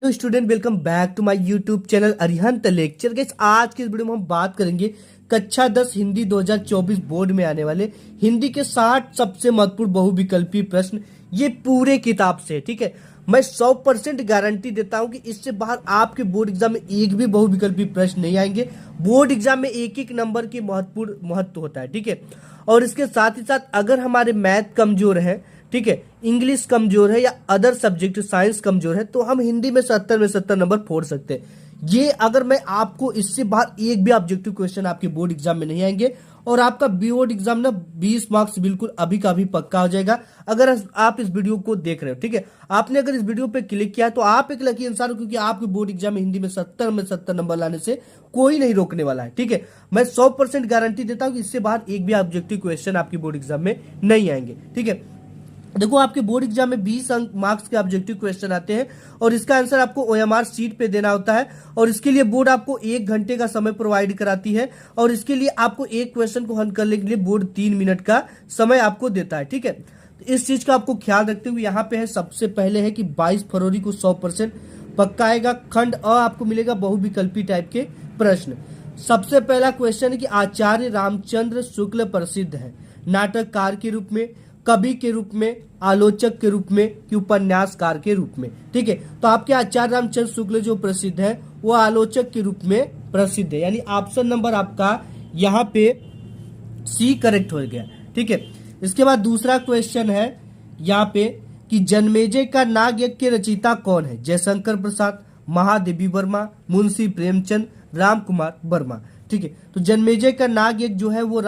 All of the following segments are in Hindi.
तो student welcome back to my YouTube channel Arihant lecture. Guys आज के इस वीडियो में हम बात करेंगे कक्षा 10 हिंदी 2024 बोर्ड में आने वाले हिंदी के 60 सबसे महत्वपूर्ण बहुविकल्पीय प्रश्न, ये पूरे किताब से। ठीक है, मैं 100% गारंटी देता हूं कि इससे बाहर आपके बोर्ड एग्जाम में एक भी बहुविकल्पीय प्रश्न नहीं आएंगे। बोर्ड एग्जाम में एक एक नंबर की महत्व होता है। ठीक है, और इसके साथ ही साथ अगर हमारे मैथ कमजोर है, ठीक है, इंग्लिश कमजोर है या अदर सब्जेक्ट साइंस कमजोर है, तो हम हिंदी में 70 में 70 नंबर फोड़ सकते हैं। ये अगर मैं आपको इससे बाहर एक भी ऑब्जेक्टिव क्वेश्चन आपके बोर्ड एग्जाम में नहीं आएंगे और आपका बोर्ड एग्जाम ना 20 मार्क्स बिल्कुल अभी का अभी पक्का हो जाएगा अगर आप इस वीडियो को देख रहे हो। ठीक है, आपने अगर इस वीडियो पे क्लिक किया तो आप एक लकी इंसान हो, क्योंकि आपके बोर्ड एग्जाम में हिंदी में 70 में 70 नंबर लाने से कोई नहीं रोकने वाला है। ठीक है, मैं 100% गारंटी देता हूं कि इससे बाहर एक भी ऑब्जेक्टिव क्वेश्चन आपके बोर्ड एग्जाम में नहीं आएंगे। ठीक है, देखो आपके बोर्ड एग्जाम में 20 अंक मार्क्स के ऑब्जेक्टिव क्वेश्चन आते हैं और इसका आंसर आपको ओएमआर शीट पे देना होता है और इसके लिए बोर्ड आपको 1 घंटे का समय प्रोवाइड कराती है और इसके लिए आपको एक क्वेश्चन को हल करने के लिए बोर्ड 3 मिनट का समय आपको देता है। ठीक है, तो इस चीज का आपको ख्याल रखते हुए यहाँ पे है, सबसे पहले है कि 22 फरवरी को 100% पक्का आएगा। खंड अ आपको मिलेगा बहुविकल्पी टाइप के प्रश्न। सबसे पहला क्वेश्चन है कि आचार्य रामचंद्र शुक्ल प्रसिद्ध है नाटककार के रूप में, कवि के रूप में, आलोचक के रूप में कि उपन्यासकार के रूप में। ठीक है, तो आपके आचार्य रामचंद्र शुक्ल जो प्रसिद्ध है वो आलोचक के रूप में प्रसिद्ध है, यानी ऑप्शन नंबर आपका यहाँ पे सी करेक्ट हो गया। ठीक है, इसके बाद दूसरा क्वेश्चन है यहाँ पे कि जन्मेजय का नाग यज्ञ के रचयिता कौन है? जयशंकर प्रसाद, महादेवी वर्मा, मुंशी प्रेमचंद, राम कुमार वर्मा। ठीक है, तो जन्मेजय का नाग यज्ञ जो है वो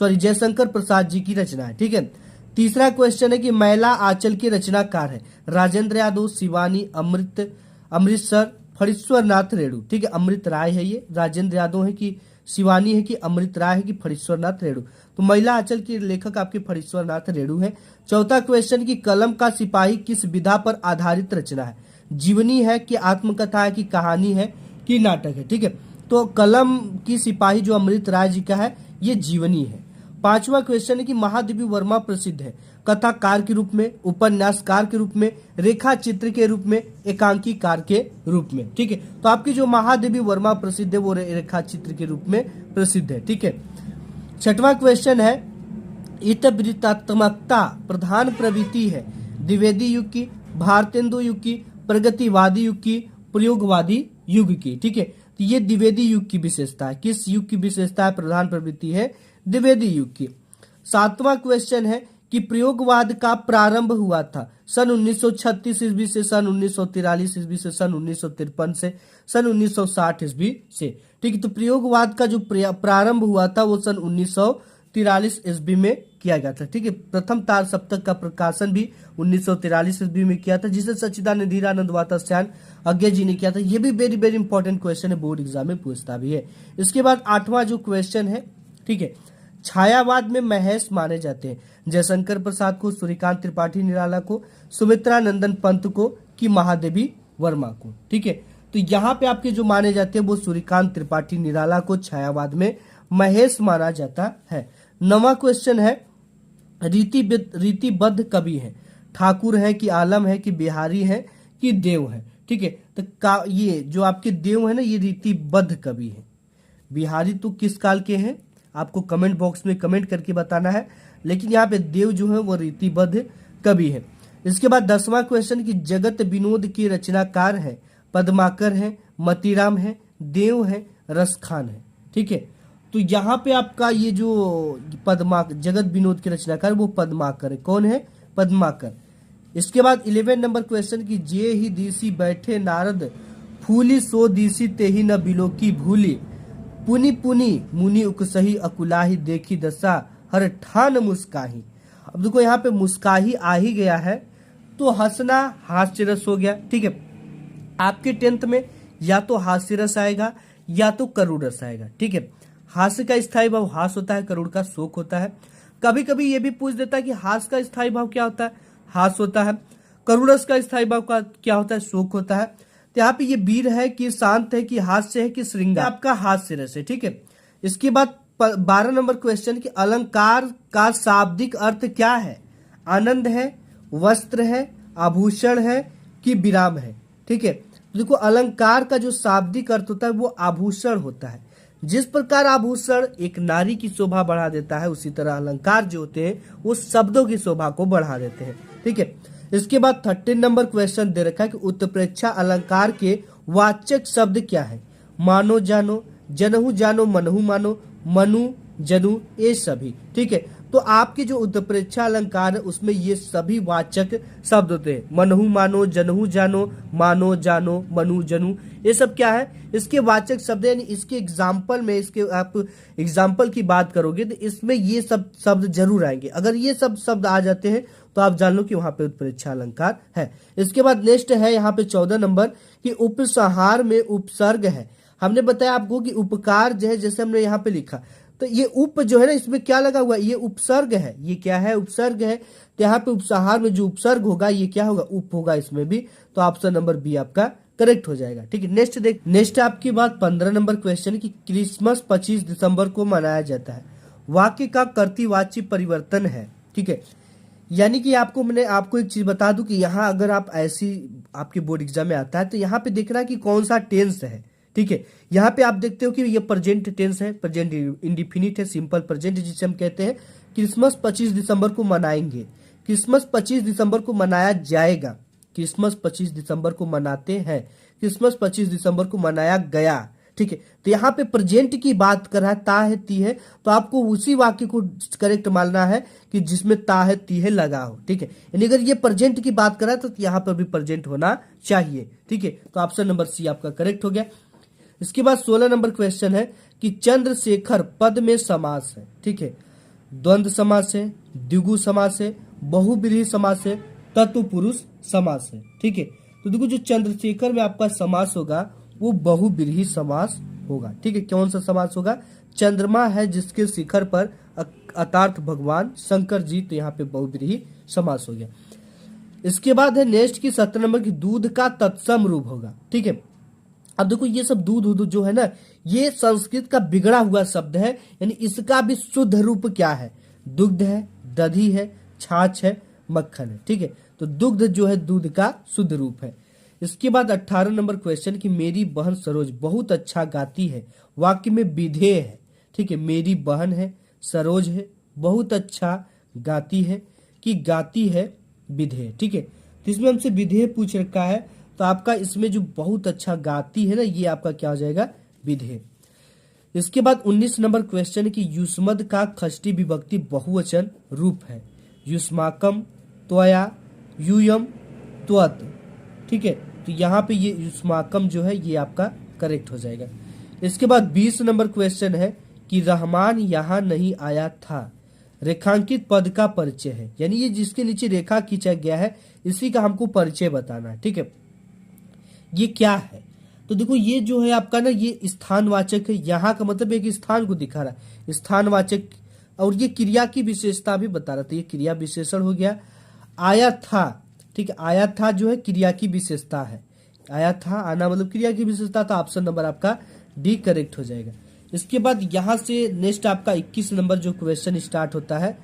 जयशंकर प्रसाद जी की रचना है। ठीक है, तीसरा क्वेश्चन है कि मैला आंचल के रचनाकार है राजेंद्र यादव, शिवानी, अमृतसर, फणीश्वर नाथ रेणु। ठीक है, अमृत राय है, ये राजेंद्र यादव है कि शिवानी है कि अमृत राय है कि फणीश्वर नाथ रेणु? तो महिला आंचल के लेखक आपके फणीश्वर नाथ रेणु है। चौथा क्वेश्चन की कलम का सिपाही किस विधा पर आधारित रचना है? जीवनी है कि आत्मकथा है कि कहानी है कि नाटक है? ठीक है, तो कलम की सिपाही जो अमृत राय जी का है ये जीवनी है। पांचवा क्वेश्चन है कि महादेवी वर्मा प्रसिद्ध है कथाकार के रूप में, उपन्यासकार के रूप में, रेखा चित्र के रूप में, एकांकीकार के रूप में। ठीक है, तो आपकी जो महादेवी वर्मा प्रसिद्ध है वो रेखा चित्र के रूप में प्रसिद्ध है। ठीक है, छठवां क्वेश्चन है इतवृत्तात्मकता प्रधान प्रवृत्ति है द्विवेदी युग की, भारतेंदु युग की, प्रगतिवादी युग की, प्रयोगवादी युग की? ठीक है, तो ये द्विवेदी युग की विशेषता है। किस युग की विशेषता है? प्रधान प्रवृत्ति है द्विवेदी युग की। सातवां क्वेश्चन है कि प्रयोगवाद का प्रारंभ हुआ था सन 1936 ईस्वी से, सन 1943 ईस्वी से, सन 1953 से, सन 1960 ईस्वी से। ठीक है, तो प्रयोगवाद का जो प्रारंभ हुआ था वो सन 1943 ईस्वी में किया गया था। ठीक है, प्रथम तार सप्तक का प्रकाशन भी 1943 ईस्वी में किया था, जिसे सच्चिदानंद धीरानंद वातास्यान अज्ञा जी ने किया था। ये भी वेरी वेरी इंपॉर्टेंट क्वेश्चन है, बोर्ड एग्जाम में पूछता भी है। इसके बाद आठवां जो क्वेश्चन है, ठीक है, छायावाद में महेश माने जाते हैं जयशंकर प्रसाद को, सूर्यकांत त्रिपाठी निराला को, सुमित्रा नंदन पंत को कि महादेवी वर्मा को? ठीक है, तो यहाँ पे आपके जो माने जाते हैं वो सूर्यकांत त्रिपाठी निराला को छायावाद में महेश माना जाता है। नवा क्वेश्चन है रीतिबद्ध कवि है ठाकुर है कि आलम है कि बिहारी है कि देव है? ठीक है, तो ये जो आपके देव है ना ये रीतिबद्ध कवि है। बिहारी तो किस काल के हैं आपको कमेंट बॉक्स में कमेंट करके बताना है, लेकिन यहाँ पे देव जो है वो रीतिबद्ध कवि है। इसके बाद 10वां क्वेश्चन की जगत विनोद के रचनाकार है पद्माकर है, मतीराम है, देव है, रसखान है? ठीक है, तो यहाँ पे आपका ये जो जगत विनोद के रचनाकार वो पद्माकर है। कौन है? पद्माकर। इसके बाद 11 नंबर क्वेश्चन की जे ही दिसी बैठे नारद फूली सो दिसी ते ही न बिलो की भूली, पुनि पुनि मुनि उकसही अकुलाही देखी दशा हर ठान मुस्काही। अब देखो यहाँ पे मुस्काही आ ही गया है तो हंसना हास्यरस हो गया। ठीक है, आपके 10th में या तो हास्यरस आएगा या तो करुण रस आएगा। ठीक है, हास्य का स्थायी भाव हास होता है, करुण का शोक होता है। कभी कभी ये भी पूछ देता है कि हास्य का स्थायी भाव क्या होता है? हास होता है। करुण रस का स्थायी भाव का क्या होता है? शोक होता है। तो यहाँ पे ये वीर है कि शांत है कि हास्य है कि श्रृंगार? आपका हास्य रस है। ठीक है, इसके बाद 12 नंबर क्वेश्चन की अलंकार का शाब्दिक अर्थ क्या है? आनंद है, वस्त्र है, आभूषण है कि विराम है? ठीक है। तो देखो अलंकार का जो शाब्दिक अर्थ होता है वो आभूषण होता है। जिस प्रकार आभूषण एक नारी की शोभा बढ़ा देता है, उसी तरह अलंकार जो होते हैं वो शब्दों की शोभा को बढ़ा देते हैं। ठीक है। इसके बाद 13 नंबर क्वेश्चन दे रखा है कि उत्प्रेक्षा अलंकार के वाचक शब्द क्या है। मानो जानो, जनहु जानो, मनहु मानो, मनु जनु, ये सभी। ठीक है। तो आपके जो उत्प्रेक्षा अलंकार है उसमें ये सभी वाचक शब्द होते हैं। मनहु मानो, जनहु जानो, मानो जानो, मनु जनु, ये सब क्या है, इसके वाचक शब्द है। यानी इसके एग्जाम्पल में, इसके आप एग्जाम्पल की बात करोगे तो इसमें ये सब शब्द जरूर आएंगे। अगर ये सब शब्द आ जाते हैं तो आप जान लो कि वहां पे उत्प्रेक्षा अलंकार है। इसके बाद नेक्स्ट है यहाँ पे 14 नंबर की उपसंहार में उपसर्ग है। हमने बताया आपको कि उपकार जो है, जैसे हमने यहाँ पे लिखा, तो ये उप जो है ना, इसमें क्या लगा हुआ है, ये उपसर्ग है। ये क्या है, उपसर्ग है। तो यहाँ पे उपसंहार में जो उपसर्ग होगा ये क्या होगा, उप होगा इसमें भी। तो ऑप्शन नंबर बी आपका करेक्ट हो जाएगा। ठीक है। नेक्स्ट आपकी बात 15 नंबर क्वेश्चन की क्रिसमस 25 दिसंबर को मनाया जाता है। वाक्य का कर्तृवाची परिवर्तन है। ठीक है। यानी कि मैंने आपको एक चीज बता दूं कि यहाँ अगर आप ऐसी आपके बोर्ड एग्जाम में आता है तो यहाँ पे देख रहा है कि कौन सा टेंस है। ठीक है। यहाँ पे आप देखते हो कि ये प्रेजेंट टेंस है, प्रेजेंट इंडिफिनिट है, सिंपल प्रेजेंट जिसे हम कहते हैं। क्रिसमस 25 दिसंबर को मनाएंगे, क्रिसमस 25 दिसंबर को मनाया जाएगा, क्रिसमस 25 दिसंबर को मनाते हैं, क्रिसमस 25 दिसंबर को मनाया गया। ठीक है। तो यहाँ पे प्रेजेंट की बात कर रहा है, ता है ती है, तो आपको उसी वाक्य को करेक्ट मानना है कि जिसमें ता है ती है लगा हो। ठीक है। यानी अगर ये प्रेजेंट की बात कर रहा है तो यहाँ पर भी प्रेजेंट होना चाहिए। ठीक है। तो ऑप्शन नंबर सी आपका करेक्ट हो गया। इसके बाद 16 नंबर क्वेश्चन है कि चंद्रशेखर पद में समास है। ठीक है। द्वंद्व समास है, द्विगु समास है, बहुब्रीहि समास है, तत्पुरुष समास है। ठीक है। तो देखो जो चंद्रशेखर में आपका समास होगा वो बहुब्रीहि समास होगा। ठीक है। कौन सा समास होगा, चंद्रमा है जिसके शिखर पर अतार्थ भगवान शंकर जी, तो यहाँ पे बहुब्रीहि समास हो गया। इसके बाद है नेक्स्ट की 17 नंबर की दूध का तत्सम रूप होगा। ठीक है। अब देखो ये सब दूध जो है ना, ये संस्कृत का बिगड़ा हुआ शब्द है। यानी इसका भी शुद्ध रूप क्या है, दुग्ध है, दधी है, छाछ है, मक्खन है। ठीक है। तो दुग्ध जो है दूध का शुद्ध रूप है। इसके बाद 18 नंबर क्वेश्चन की मेरी बहन सरोज बहुत अच्छा गाती है, वाक्य में विधेय है। ठीक है। मेरी बहन है, सरोज है, बहुत अच्छा गाती है, कि गाती है विधेय। ठीक है। तो इसमें हमसे विधेय पूछ रखा है, तो आपका इसमें जो बहुत अच्छा गाती है ना, ये आपका क्या हो जाएगा, विधेय। इसके बाद 19 नंबर क्वेश्चन की युष्मद का षष्ठी विभक्ति बहुवचन रूप है। युष्माकम, त्वया, यूयम, त्वत। ठीक है। तो यहाँ पे ये युष्माकम जो है ये आपका करेक्ट हो जाएगा। इसके बाद 20 नंबर क्वेश्चन है कि रहमान यहाँ नहीं आया था, रेखांकित पद का परिचय है। यानी ये जिसके नीचे रेखा खींचा गया है इसी का हमको परिचय बताना है। ठीक है। ये क्या है, तो देखो ये जो है आपका ना, ये स्थानवाचक है। यहाँ का मतलब एक स्थान को दिखा रहा है, स्थानवाचक। और ये क्रिया की विशेषता भी बता रहा था, ये क्रिया विशेषण हो गया। आया था। ठीक है। आया था जो है क्रिया की विशेषता है, आया था, आना मतलब क्रिया की विशेषता। था ऑप्शन नंबर आपका डी करेक्ट हो जाएगा। इसके बाद यहाँ से नेक्स्ट आपका 21 नंबर जो क्वेश्चन स्टार्ट होता है,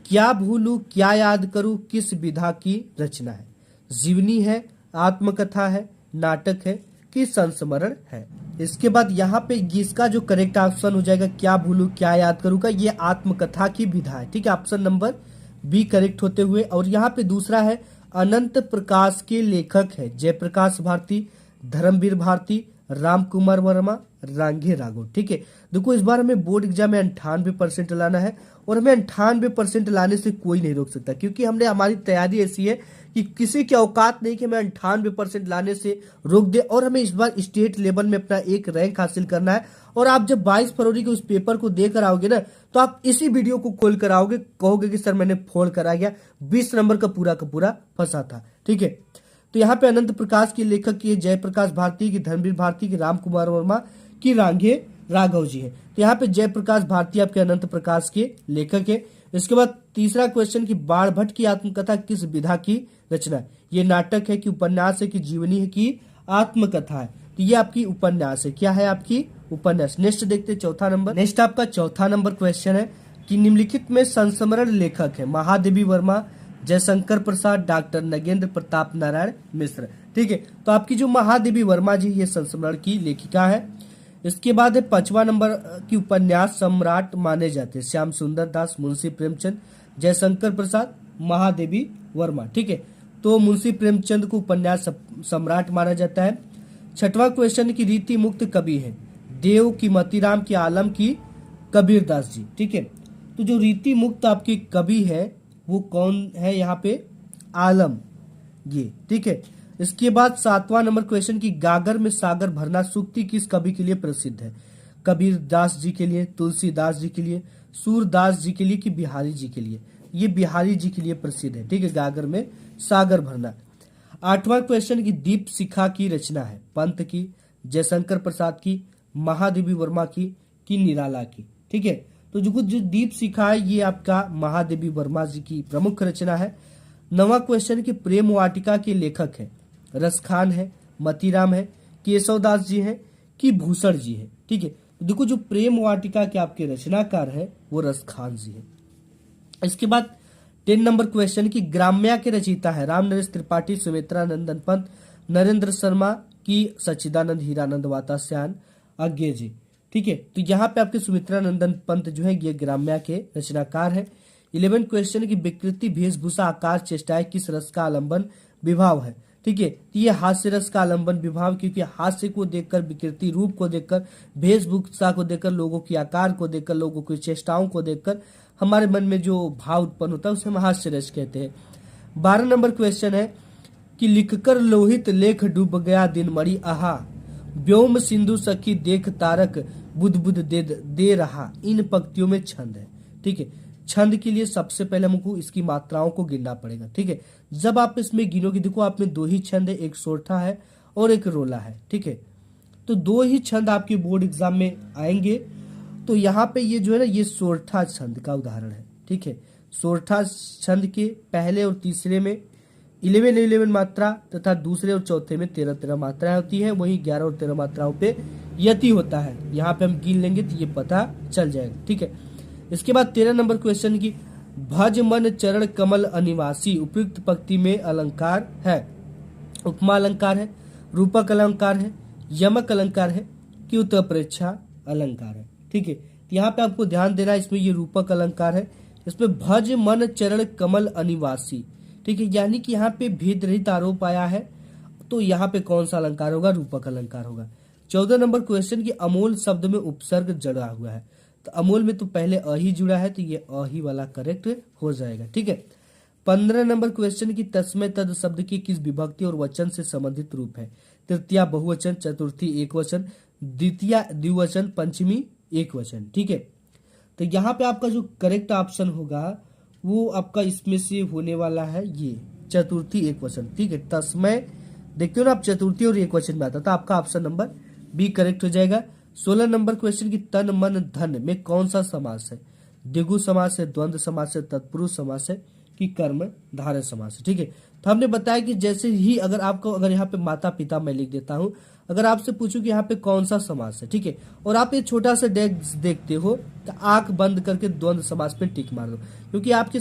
क्या भूलू क्या याद करूं किस विधा की रचना है। जीवनी है, आत्मकथा है, नाटक है, कि संस्मरण है। इसके बाद यहाँ पे इसका जो करेक्ट ऑप्शन हो जाएगा क्या भूलू क्या याद करूं का, ये आत्मकथा की विधा है। ठीक है। ऑप्शन नंबर बी करेक्ट होते हुए। और यहाँ पे दूसरा है अनंत प्रकाश के लेखक है जयप्रकाश भारती, धर्मवीर भारती, राम कुमार वर्मा, रांगे राघव। ठीक है। देखो इस बार हमें बोर्ड एग्जाम में 98% लाना है, और हमें 98% लाने से कोई नहीं रोक सकता, क्योंकि हमारी तैयारी ऐसी है कि किसी की औकात नहीं कि हमें 98% लाने से रोक दे। और हमें इस बार स्टेट लेवल में अपना एक रैंक हासिल करना है। और आप जब 22 फरवरी के उस पेपर को देकर आओगे ना, तो आप इसी वीडियो को खोल कर आओगे, कहोगे कि सर मैंने फोन करा गया, 20 नंबर का पूरा फंसा था। ठीक है। तो यहाँ पे अनंत प्रकाश के लेखक की जयप्रकाश भारती की, धर्मवीर भारती की, राम कुमार वर्मा की, रांगे राघव जी है। तो यहाँ पे जयप्रकाश भारती आपके अनंत प्रकाश के लेखक है। इसके बाद तीसरा क्वेश्चन की बाण भट्ट की आत्मकथा किस विधा की रचना है। ये नाटक है कि उपन्यास है कि जीवनी है कि आत्मकथा है। तो ये आपकी उपन्यास है। क्या है आपकी उपन्यास। नेक्स्ट देखते हैं चौथा नंबर। नेक्स्ट आपका चौथा नंबर क्वेश्चन है कि निम्नलिखित में संस्मरण लेखक है महादेवी वर्मा, जयशंकर प्रसाद, डॉक्टर नगेंद्र प्रताप नारायण मिश्र। ठीक है, तो आपकी जो महादेवी वर्मा जी ये संस्मरण की लेखिका है। इसके बाद है 5वां नंबर की उपन्यास सम्राट माने जाते हैं श्याम सुंदर दास, मुंशी प्रेमचंद, जयशंकर प्रसाद, महादेवी वर्मा। ठीक है, तो मुंशी प्रेमचंद को उपन्यास सम्राट माना जाता है। 6वां क्वेश्चन की रीति मुक्त कवि है देव की, मतीराम की, आलम की, कबीरदास जी। ठीक है, तो जो रीति मुक्त आपकी कवि है वो कौन है यहाँ पे, आलम ये। ठीक है, इसके बाद 7वां नंबर क्वेश्चन की गागर में सागर भरना सूक्ति किस कवि के लिए प्रसिद्ध है, कबीरदास जी के लिए, तुलसीदास जी के लिए, सूरदास जी के लिए कि बिहारी जी के लिए। ये बिहारी जी के लिए प्रसिद्ध है। ठीक है, गागर में सागर भरना। 8वां क्वेश्चन की दीप शिखा की रचना है पंत की, जयशंकर प्रसाद की, महादेवी वर्मा की कि निराला की। ठीक है, तो जो दीप शिखा है ये आपका महादेवी वर्मा जी की प्रमुख रचना है। 9वां क्वेश्चन की प्रेम वाटिका के लेखक है रसखान है, मतीराम है, केशवदास जी हैं कि भूषण जी है। ठीक है, तो देखो जो प्रेम वाटिका के आपके रचनाकार है वो रसखान जी है। इसके बाद 10 नंबर क्वेश्चन की ग्राम्या के रचयिता है राम नरेश त्रिपाठी, सुमित्रा नंदन पंत, नरेंद्र शर्मा की सच्चिदानंद हीरानंद वातास्यायन अज्ञे जी। ठीक है, तो यहाँ पे आपके सुमित्रा नंदन पंत जो है ये ग्राम्या के रचनाकार है। 11 क्वेश्चन की विकृति वेशभूषा आकार चेष्टाएं किस रस का आलंबन विभाव है। ठीक है, तो ये हास्य रस का आलंबन विभाव, क्योंकि हास्य को देखकर, विकृति रूप को देखकर, वेशभूषा को देखकर, लोगों की आकार को देखकर, लोगों की चेष्टाओं को देखकर हमारे मन में जो भाव उत्पन्न होता है उसे हम हास्य रस कहते हैं। 12 नंबर क्वेश्चन है कि लिखकर लोहित लेख डूब गया दिन मणि आहा, व्योम सिंधु सखी देख तारक बुध बुध दे रहा, इन पंक्तियों में छंद है। ठीक है, छंद के लिए सबसे पहले हमको इसकी मात्राओं को गिनना पड़ेगा। ठीक है, जब आप इसमें गिनोगे, देखो आप में 2 ही छंद है, एक सोरठा है और एक रोला है। ठीक है, तो 2 ही छंद आपके बोर्ड एग्जाम में आएंगे। तो यहाँ पे ये जो है ना ये सोरठा छंद का उदाहरण है। ठीक है, सोरठा छंद के पहले और तीसरे में 11 मात्रा तथा दूसरे और चौथे में 13 मात्राएं होती है, वहीं 11 और 13 मात्राओं पे यति होता है। यहाँ पे हम गिन लेंगे तो ये पता चल जाएगा। ठीक है, इसके बाद 13 नंबर क्वेश्चन की भज मन चरण कमल अनिवासी उपयुक्त पंक्ति में अलंकार है, उपमा अलंकार है, रूपक अलंकार है, यमक अलंकार है कि उत्प्रेक्षा अलंकार है। ठीक है, तो यहाँ पे आपको ध्यान देना है, इसमें ये रूपक अलंकार है, इसमें भज मन चरण कमल अनिवासी। ठीक है, यानी कि यहाँ पे भेद रहित आरोप आया है, तो यहाँ पे कौन सा अलंकार होगा, रूपक अलंकार होगा। 14 नंबर क्वेश्चन की अमोल शब्द में उपसर्ग जड़ा हुआ है, तो अमोल में तो पहले अ ही जुड़ा है, तो ये अ ही वाला करेक्ट हो जाएगा। ठीक है, 15 नंबर क्वेश्चन की तस्मै तद शब्द की किस विभक्ति और वचन से संबंधित रूप है, तृतीया बहुवचन, चतुर्थी एकवचन, द्वितीया द्विवचन, पंचमी एकवचन। ठीक है, तो यहाँ पे आपका जो करेक्ट ऑप्शन होगा वो आपका इसमें से होने वाला है ये चतुर्थी एकवचन। ठीक है, तस्मै देखते हो ना आप, चतुर्थी और एकवचन में आता था, आपका ऑप्शन नंबर बी करेक्ट हो जाएगा। 16 नंबर क्वेश्चन की तन मन धन में कौन सा समास है, द्विगु समास है, द्वंद्व समास है, तत्पुरुष समास है कि कर्म धारय समास है। ठीक है, तो हमने बताया कि जैसे ही अगर आपको, अगर यहाँ पे माता पिता मैं लिख देता हूँ, अगर आपसे पूछूं कि यहाँ पे कौन सा समास है, ठीक है, और आप ये छोटा सा डेस्क देखते हो तो आंख बंद करके द्वंद्व समास पे टिक मार दो, क्योंकि आपके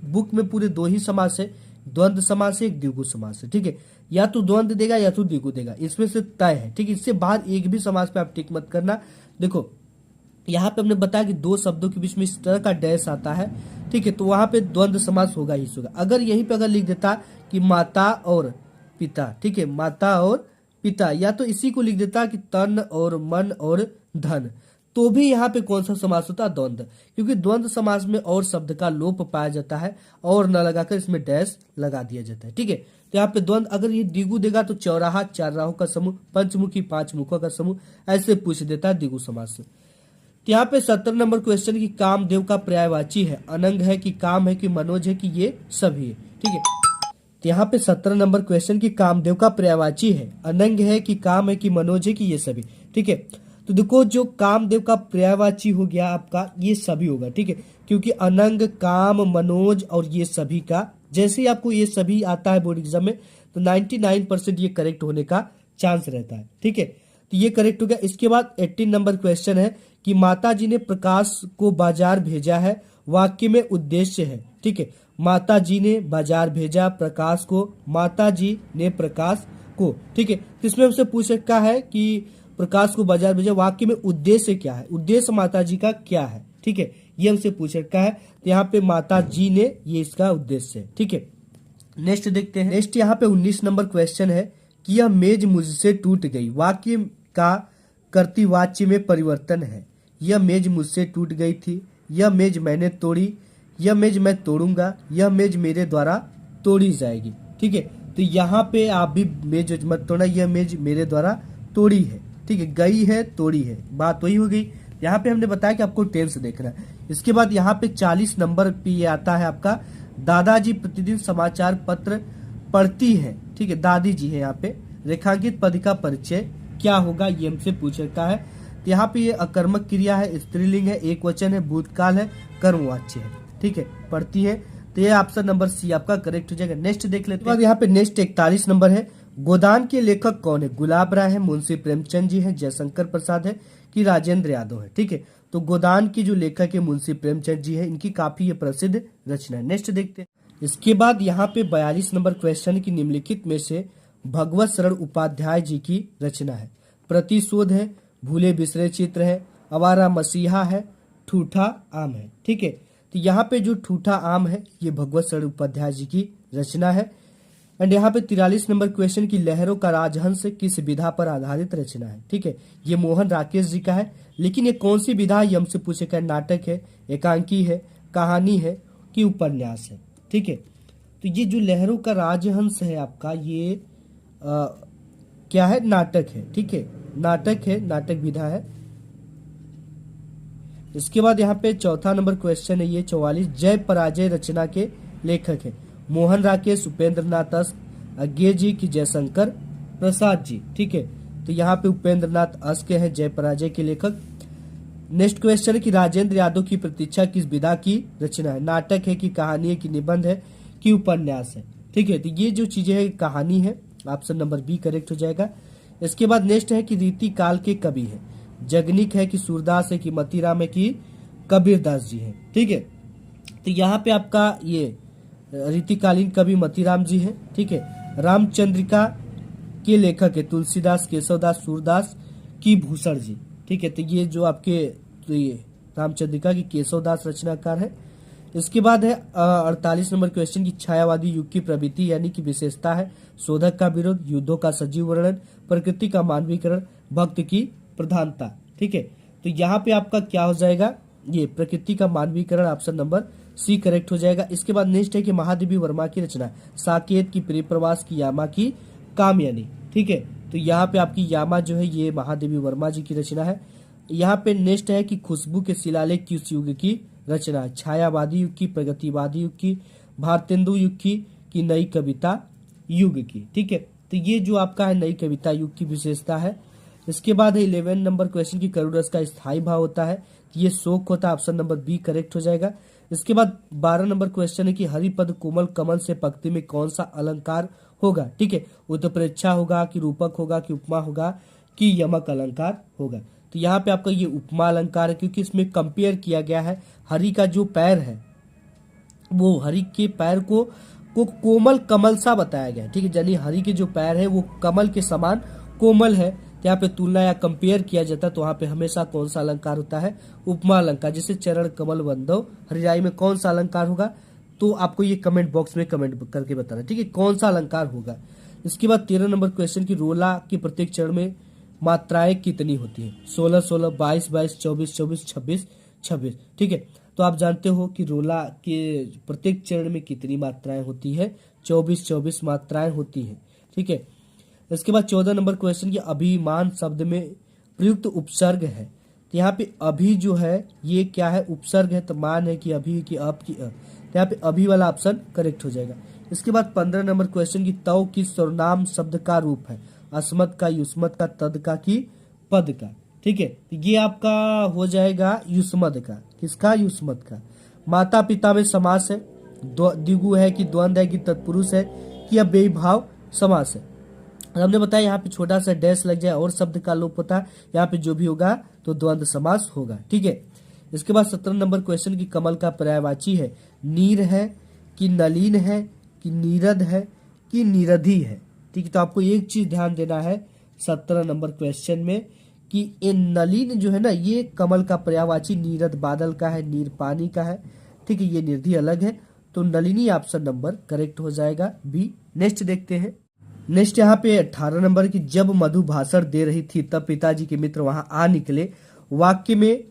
बुक में पूरे 2 ही समास है, द्वंद्व समास है, एक द्विगु समास है। ठीक है, या तो द्वंद्व देगा या तो द्विगु देगा, इसमें से तय है। ठीक है, इससे बाहर एक भी समास पे आप टिक मत करना। देखो यहाँ पे हमने बताया कि 2 शब्दों के बीच में इस तरह का डैश आता है। ठीक है, तो वहां पे द्वंद्व समास होगा ही होगा। अगर यहीं पे अगर लिख देता कि माता और पिता, ठीक है, माता और पिता, या तो इसी को लिख देता कि तन और मन और धन, तो भी यहाँ पे कौन सा समास होता है, द्वंद्व, क्योंकि द्वंद्व समास में और शब्द का लोप पाया जाता है और न लगाकर इसमें डैश लगा दिया जाता है। ठीक है, तो यहाँ पे द्वंद्व अगर ये द्विगु देगा तो चौराहा 4 राहों का समूह, पंचमुखी 5 मुखों का समूह, ऐसे पूछ देता है द्विगु समास से। तो यहाँ पे 17 नंबर क्वेश्चन की कामदेव का पर्यायवाची है, अनंग है कि काम है कि मनोज है कि ये सभी है। ठीक है, तो यहाँ पे 17 नंबर क्वेश्चन की कामदेव का पर्यायवाची है, अनंग है कि काम है कि मनोज है कि ये सभी। ठीक है, तो देखो जो कामदेव का पर्यायवाची हो गया आपका ये सभी होगा। ठीक है, क्योंकि अनंग, काम, मनोज और ये सभी का जैसे ही आपको ये सभी आता है बोर्ड एग्जाम में तो 99% ये करेक्ट होने का चांस रहता है। ठीक है, तो ये करेक्ट हो गया। इसके बाद 18 नंबर क्वेश्चन है कि माता जी ने प्रकाश को बाजार भेजा है वाक्य में उद्देश्य है। ठीक है, माता जी ने बाजार भेजा प्रकाश को, माता जी ने प्रकाश को। ठीक है, तो इसमें हमसे पूछ रखा है कि प्रकाश को बाजार भेजा, वाक्य में उद्देश्य क्या है, उद्देश्य माता जी का क्या है। ठीक है, ये हमसे पूछ रखा है, तो यहाँ पे माता जी ने, ये इसका उद्देश्य है। ठीक है, नेक्स्ट देखते हैं। नेक्स्ट यहाँ पे 19 नंबर क्वेश्चन है कि यह मेज मुझसे टूट गई, वाक्य का कर्तृवाच्य में परिवर्तन है। यह मेज मुझसे टूट गई थी, यह मेज मैंने तोड़ी, यह मेज मैं तोड़ूंगा, यह मेज मेरे द्वारा तोड़ी जाएगी। ठीक है, तो यहाँ पे आप भी मेज मत तोड़ना, यह मेज मेरे द्वारा तोड़ी है। ठीक है, गई है तोड़ी है, बात वही हो गई। यहाँ पे हमने बताया कि आपको टेंस देखना है। इसके बाद यहाँ पे 40 नंबर पे ये आता है आपका, दादाजी प्रतिदिन समाचार पत्र पढ़ती है। ठीक है, दादी जी है यहाँ पे। रेखांकित पद का परिचय क्या होगा, ये हमसे पूछ रखा है। तो यहाँ पे ये अकर्मक क्रिया है, स्त्रीलिंग है, एक वचन है, भूतकाल है, कर्मवाच्य है। ठीक है, पढ़ती है, तो ये ऑप्शन नंबर सी आपका करेक्ट हो जाएगा। नेक्स्ट देख लेते हैं। यहाँ पे नेक्स्ट 41 नंबर है, गोदान के लेखक कौन है, गुलाब राय है, मुंशी प्रेमचंद जी है, जयशंकर प्रसाद है कि राजेंद्र यादव है। ठीक है, तो गोदान की जो लेखक है मुंशी प्रेमचंद जी है, इनकी काफी ये प्रसिद्ध रचना है। नेक्स्ट देखते हैं। इसके बाद यहाँ पे 42 नंबर क्वेश्चन की निम्नलिखित में से भगवत शरण उपाध्याय जी की रचना है। प्रतिशोध है, भूले बिसरे चित्र है, आवारा मसीहा है, ठूठा आम है। ठीक है, तो यहाँ पे जो ठूठा आम है ये भगवत शरण उपाध्याय जी की रचना है। एंड यहाँ पे 43 नंबर क्वेश्चन की लहरों का राजहंस किस विधा पर आधारित रचना है। ठीक है, ये मोहन राकेश जी का है, लेकिन ये कौन सी विधा ये हमसे पूछेगा, नाटक है, एकांकी है, कहानी है कि उपन्यास है। ठीक है, तो ये जो लहरों का राजहंस है आपका, ये क्या है, नाटक है। ठीक है, नाटक है, नाटक विधा है। इसके बाद यहाँ पे चौथा नंबर क्वेश्चन है, ये 44, जय पराजय रचना के लेखक है मोहन राकेश, उपेंद्र नाथ अस्त, अज्ञे जी की जयशंकर प्रसाद जी। ठीक है, तो यहाँ पे उपेंद्र नाथ अस्त के हैं जय पराजय के लेखक। नेक्स्ट क्वेश्चन है कि राजेंद्र यादव की प्रतीक्षा किस विधा की रचना है, नाटक है कि कहानी है कि निबंध है कि उपन्यास है। ठीक है, तो ये जो चीजें है कहानी है, ऑप्शन नंबर बी करेक्ट हो जाएगा। इसके बाद नेक्स्ट है कि रीति काल के कवि है, जगनिक है कि सूरदास है कि मतीराम है कि कबीरदास जी है। ठीक है, तो यहाँ पे आपका ये रीतिकालीन कवि मतीराम जी है। ठीक है, रामचंद्रिका के लेखक है तुलसीदास, केशवदास, सूरदास की भूषण जी। ठीक है, तो ये जो आपके तो ये रामचंद्रिका की केशवदास रचनाकार है। इसके बाद है 48 नंबर क्वेश्चन की छायावादी युग की प्रवृत्ति यानी कि विशेषता है, शोधक का विरोध, युद्धों का सजीव वर्णन, प्रकृति का मानवीकरण, भक्त की प्रधानता। ठीक है, तो यहाँ पे आपका क्या हो जाएगा, ये प्रकृति का मानवीकरण, ऑप्शन नंबर सी करेक्ट हो जाएगा। इसके बाद नेक्स्ट है कि महादेवी वर्मा की रचना, साकेत की प्रिय प्रवास की यामा की कामयानी। ठीक है, तो यहाँ पे आपकी यामा जो है ये महादेवी वर्मा जी की रचना है। यहाँ पे नेक्स्ट है कि खुशबू के शिलालेख किस युग की रचना है, छायावादी युग की, प्रगतिवादी युग की, भारतेंदु युग की नई कविता युग की। ठीक है, तो ये जो आपका है नई कविता युग की विशेषता है। इसके बाद है 11 नंबर क्वेश्चन की करुण रस का स्थायी भाव होता है, ये शोक होता है, ऑप्शन नंबर बी करेक्ट हो जाएगा। इसके बाद 12 नंबर क्वेश्चन है कि हरिपद कोमल कमल से पंक्ति में कौन सा अलंकार होगा। ठीक है, उत्प्रेक्षा होगा कि रूपक होगा कि उपमा होगा कि यमक अलंकार होगा। तो यहाँ पे आपका ये उपमा अलंकार है, क्योंकि इसमें कंपेयर किया गया है हरि का जो पैर है वो हरि के पैर को कोमल कमल सा बताया गया है। ठीक है, यानी हरि के जो पैर है वो कमल के समान कोमल है। तो यहाँ पे तुलना या कंपेयर किया जाता है, तो वहाँ पे हमेशा कौन सा अलंकार होता है, उपमा अलंकार। जैसे चरण कमल बंधव हरिराई में कौन सा अलंकार होगा, तो आपको ये कमेंट बॉक्स में कमेंट करके बताना। ठीक है, कौन सा अलंकार होगा। इसके बाद 13 नंबर क्वेश्चन की रोला के प्रत्येक चरण में मात्राएं कितनी होती है, 16 16, 22 22, 24 24, 26 26। ठीक है, तो आप जानते हो कि रोला के प्रत्येक चरण में कितनी मात्राएं होती है, 24 24 मात्राएं होती है। ठीक है, इसके बाद 14 नंबर क्वेश्चन की अभिमान शब्द में प्रयुक्त उपसर्ग है, तो यहाँ पे अभी जो है ये क्या है, उपसर्ग है, तो मान है कि अभी की अप की तो यहाँ पे अभी वाला ऑप्शन करेक्ट हो जाएगा। इसके बाद 15 नंबर क्वेश्चन की तव किस सर्वनाम शब्द का रूप है, अस्मत् का, युष्मत् का, तद का कि पद का। ठीक है, तो ये आपका हो जाएगा युष्मद का, किसका, युष्मद का। माता पिता में समास है, द्विगु है कि द्वंद्व है कि तत्पुरुष है कि अव्ययी भाव समास है। हमने बताया यहाँ पे छोटा सा डैश लग जाए और शब्द का लोप होता है, यहाँ पे जो भी होगा तो द्वंद्व समास होगा। ठीक है, इसके बाद 17 नंबर क्वेश्चन की कमल का पर्यायवाची है नीर है कि नलीन है कि नीरद है कि निरधि है। ठीक है, तो आपको एक चीज ध्यान देना है 17 नंबर क्वेश्चन में कि ये नलीन जो है ना, ये कमल का पर्यायवाची, नीरद बादल का है, नीर पानी का है। ठीक है, ये निरधि अलग है, तो नलिनी ऑप्शन नंबर करेक्ट हो जाएगा बी। नेक्स्ट देखते हैं। नेक्स्ट यहाँ पे 18 नंबर की जब मधु भाषण दे रही थी तब पिताजी के मित्र वहां आ निकले। वाक्य में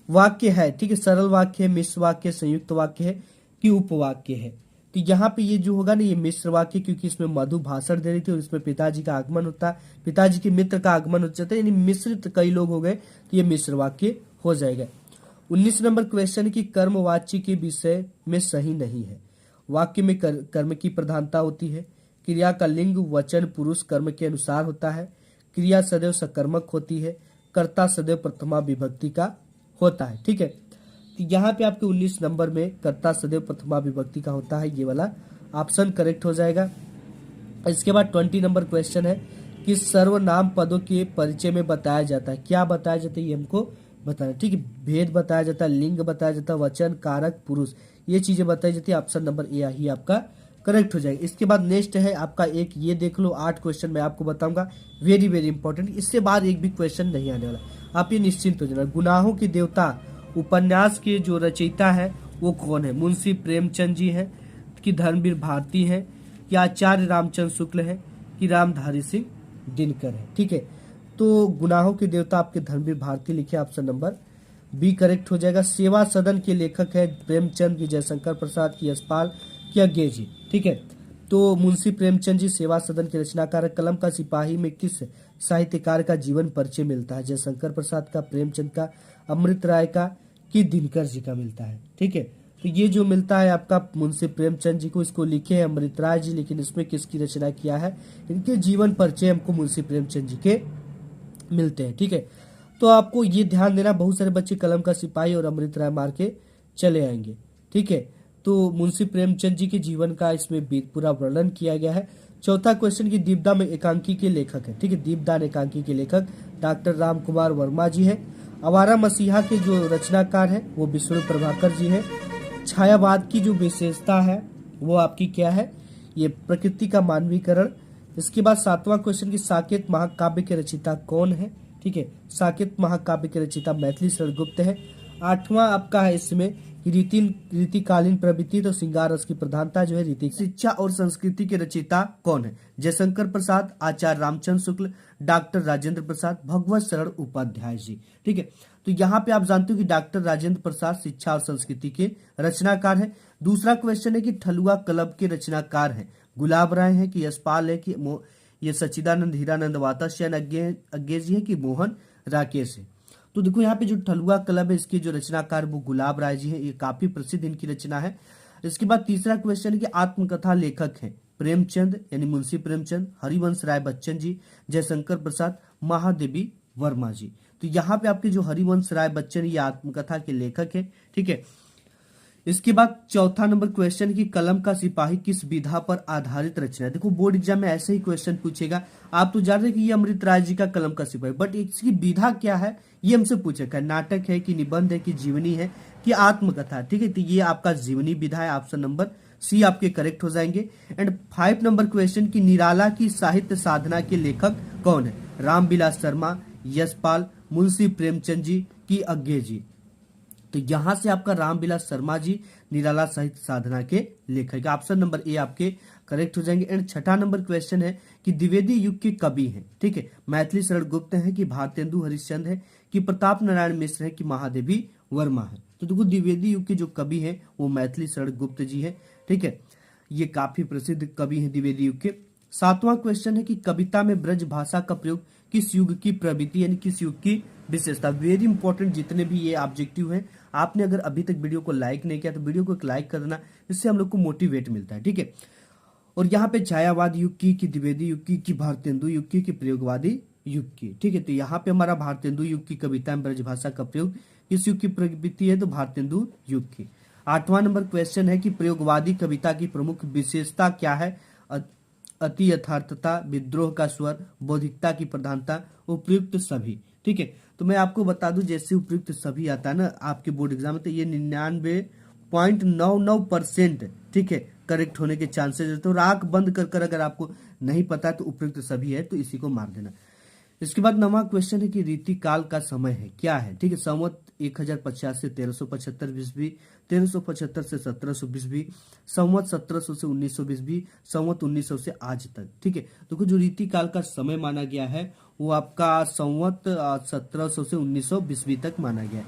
वाक्य है, ठीक है, सरल वाक्य है, मिश्र वाक्य, संयुक्त वाक्य है कि उपवाक्य है। तो यहाँ पे ये जो होगा ना, ये मिश्र वाक्य, क्योंकि इसमें मधु भाषण दे रही थी और इसमें पिताजी का आगमन होता है, पिताजी के मित्र का आगमन हो जाता है, यानी मिश्रित कई लोग हो गए, तो ये मिश्र वाक्य हो जाएगा। 19 नंबर क्वेश्चन की कर्मवाच्य के विषय में सही नहीं है। वाक्य में कर्म की प्रधानता होती है, क्रिया का लिंग वचन पुरुष कर्म के अनुसार होता है, क्रिया सदैव सकर्मक होती है, कर्ता सदैव प्रथमा विभक्ति का होता है। ठीक है, तो यहाँ पे आपके 19 नंबर में कर्ता सदैव प्रथमा विभक्ति का होता है, ये वाला ऑप्शन करेक्ट हो जाएगा। इसके बाद 20 नंबर क्वेश्चन है कि सर्वनाम पदों के परिचय में बताया जाता है, क्या बताया जाता है ये हमको बताना। ठीक है, भेद बताया जाता है, लिंग बताया जाता है, वचन कारक पुरुष, ये चीजें बताई जाती है। ऑप्शन नंबर ए ही आपका करेक्ट हो जाएगा। इसके बाद नेक्स्ट है आपका एक, ये देख लो 8 क्वेश्चन मैं आपको बताऊंगा, वेरी वेरी इंपॉर्टेंट, इससे बाद एक भी क्वेश्चन नहीं आने वाला, आप ये निश्चिंत हो जाना। गुनाहों के देवता उपन्यास के जो रचयिता है वो कौन है? मुंशी प्रेमचंद जी है कि धर्मवीर भारती है कि आचार्य रामचंद्र शुक्ल है कि रामधारी सिंह दिनकर है। ठीक है, तो गुनाहों के देवता आपके धर्मवीर भारती लिखे, ऑप्शन नंबर बी करेक्ट हो जाएगा। सेवा सदन के लेखक है प्रेमचंद की जयशंकर प्रसाद की यशपाल की अज्ञे जी। ठीक है, तो मुंशी प्रेमचंद जी सेवा सदन के रचनाकार है। कलम का सिपाही में किस साहित्यकार का जीवन परिचय मिलता है? जयशंकर प्रसाद का, प्रेमचंद का, अमृत राय का कि दिनकर जी का मिलता है। ठीक है, तो ये जो मिलता है आपका मुंशी प्रेमचंद जी को, इसको लिखे हैं अमृत राय जी, लेकिन इसमें किसकी रचना किया है? इनके जीवन परिचय हमको मुंशी प्रेमचंद जी के मिलते हैं। ठीक है, तो आपको ये ध्यान देना, बहुत सारे बच्चे कलम का सिपाही और अमृत राय मार के चले आएंगे। ठीक है, तो मुंशी प्रेमचंद जी के जीवन का इसमें पूरा वर्णन किया गया है। चौथा क्वेश्चन की दीपदान एकांकी के लेखक है। ठीक है, दीपदान एकांकी के लेखक डॉक्टर राम कुमार वर्मा जी है। आवारा मसीहा के जो रचनाकार है वो विष्णु प्रभाकर जी है। छायावाद की जो विशेषता है वो आपकी क्या है? ये प्रकृति का मानवीकरण। इसके बाद 7वां क्वेश्चन की साकेत महाकाव्य के रचयिता कौन है? ठीक है, साकेत महाकाव्य के रचयिता मैथिली शरण गुप्त है। 8वां आपका है इसमें रीतिकालीन प्रवृत्ति तो श्रृंगार रस की प्रधानता जो है रीति। शिक्षा और संस्कृति के रचयिता कौन है? जयशंकर प्रसाद, आचार्य रामचंद्र शुक्ल, डॉक्टर राजेंद्र प्रसाद, भगवत शरण उपाध्याय जी। ठीक है, तो यहाँ पे आप जानते हो कि डॉक्टर राजेंद्र प्रसाद शिक्षा और संस्कृति के रचनाकार है। दूसरा क्वेश्चन है कि ठलुआ क्लब के रचनाकार है गुलाब राय है कि यशपाल है कि ये सच्चिदानंद हीरानंद वाताश्यन अज्ञे जी है कि मोहन राकेश है। तो देखो यहाँ पे जो ठलुआ क्लब है इसके जो रचनाकार वो गुलाब राय जी है, ये काफी प्रसिद्ध इनकी रचना है। इसके बाद तीसरा क्वेश्चन है कि आत्मकथा लेखक है प्रेमचंद यानी मुंशी प्रेमचंद, हरिवंश राय बच्चन जी, जयशंकर प्रसाद, महादेवी वर्मा जी। तो यहाँ पे आपके जो हरिवंश राय बच्चन ये आत्मकथा के लेखक है। ठीक है, इसके बाद चौथा नंबर क्वेश्चन की कलम का सिपाही किस विधा पर आधारित रचना है? देखो बोर्ड एग्जाम में ऐसे ही क्वेश्चन पूछेगा, आप तो जान रहे कि ये अमृत राय जी का कलम का सिपाही, बट इसकी विधा क्या है ये हमसे पूछेगा। नाटक है कि निबंध है कि जीवनी है कि आत्मकथा? ठीक है, तो ये आपका जीवनी विधा है, ऑप्शन नंबर सी आपके करेक्ट हो जाएंगे। एंड 5 नंबर क्वेश्चन की निराला की साहित्य साधना के लेखक कौन है? रामविलास शर्मा, यशपाल, मुंशी प्रेमचंद जी की अज्ञे जी। तो यहां से आपका रामविलास शर्मा जी निराला साहित्य साधना के लेखक, ऑप्शन नंबर ए आपके करेक्ट हो जाएंगे। एंड 6ठा नंबर क्वेश्चन है कि द्विवेदी युग के कवि हैं। ठीक है, मैथिली शरण गुप्त है कि भारतेंदु हरिश्चंद्र है कि प्रताप नारायण मिश्र है कि महादेवी वर्मा है। तो देखो द्विवेदी युग के जो कवि हैं वो मैथिली शरण गुप्त जी है। ठीक है, ये काफी प्रसिद्ध कवि हैं द्विवेदी युग के। 7वां क्वेश्चन है कि कविता में ब्रज भाषा का प्रयोग किस युग की प्रवृत्ति यानी किस युग की विशेषता? वेरी इंपॉर्टेंट, जितने भी ये ऑब्जेक्टिव हैं, आपने अगर अभी तक वीडियो को लाइक नहीं किया तो वीडियो को एक लाइक कर देना, इससे हम लोग को मोटिवेट मिलता है। ठीक है, और यहाँ पे छायावाद युग की कि द्विवेदी युग की कि भारतेंदु युग की कि प्रयोगवादी युग की। ठीक है, तो यहाँ पे हमारा भारतेंदु युग की कविता में ब्रजभाषा का प्रयोग किस युग की प्रवृत्ति है? तो भारतेंदु युग की। 8वां नंबर क्वेश्चन है कि प्रयोगवादी कविता की प्रमुख विशेषता क्या है? अति यथार्थता, विद्रोह का स्वर, बौद्धिकता की प्रधानता, उपयुक्त सभी। ठीक है, तो मैं आपको बता दूं जैसे उपयुक्त सभी आता है ना आपके बोर्ड एग्जाम में, तो ये 99.99% ठीक है करेक्ट होने के चांसेस है। तो राख बंद कर अगर आपको नहीं पता तो उपयुक्त सभी है, तो इसी को मार देना। इसके बाद नवा क्वेश्चन है कि रीति काल का समय है क्या है। ठीक है, संवत 1050 से 1375 बीसवी, 1375 से 1720 भी, संवत 1700 से 1920 भी, संवत 1900 से आज तक। ठीक है, तो जो रीति काल का समय माना गया है वो आपका संवत 1700 से 1920 तक माना गया है।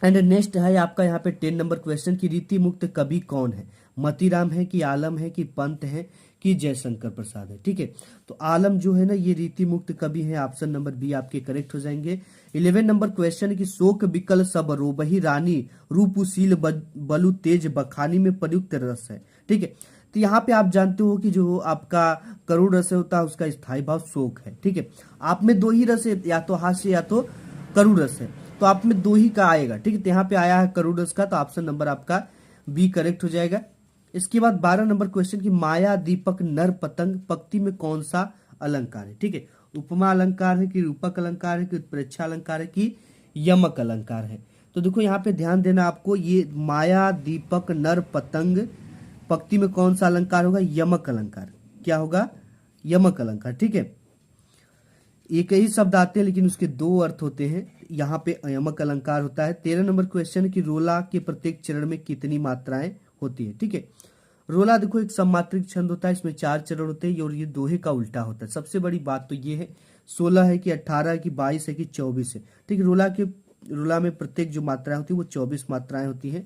एंड नेक्स्ट है आपका यहाँ पे 10 नंबर क्वेश्चन की रीति मुक्त कवि कौन है। मतीराम है कि आलम है कि पंत है कि जयशंकर प्रसाद है। ठीक है, तो आलम जो है ना ये रीति मुक्त कवि है, ऑप्शन नंबर बी आपके करेक्ट हो जाएंगे। 11 नंबर क्वेश्चन की शोक विकल सब रोबही रानी रूपुशील बलु तेज बखानी में प्रयुक्त रस है। ठीक है, तो यहाँ पे आप जानते हो कि जो आपका करुण रस होता है उसका स्थायी भाव शोक है। ठीक है, आप में दो ही रस है, या तो हास्य या तो करुण रस है, तो आप में दो ही का आएगा। ठीक है, तो यहाँ पे आया है करुण रस का, तो ऑप्शन नंबर आपका बी करेक्ट हो जाएगा। इसके बाद 12 नंबर क्वेश्चन की माया दीपक नर पतंग पंक्ति में कौन सा अलंकार है। ठीक है, उपमा अलंकार है कि रूपक अलंकार है कि उत्प्रेक्षा अलंकार है कि यमक अलंकार है। तो देखो यहाँ पे ध्यान देना आपको, ये माया दीपक नर पतंग पंक्ति में कौन सा अलंकार होगा, यमक अलंकार। क्या होगा, यमक अलंकार। ठीक है, एक ही शब्द आते हैं लेकिन उसके दो अर्थ होते हैं, यहाँ पे यमक अलंकार होता है। 13 नंबर क्वेश्चन की रोला के प्रत्येक चरण में कितनी मात्राएं होती है। ठीक है, रोला देखो एक सम्मात्रिक छंद होता है, इसमें 4 चरण होते हैं और ये दोहे का उल्टा होता है। सबसे बड़ी बात तो ये है 16 है कि 18 है कि 22 है कि 24 है। ठीक है, रोला में प्रत्येक जो मात्राएं होती है वो 24 मात्राएं होती है।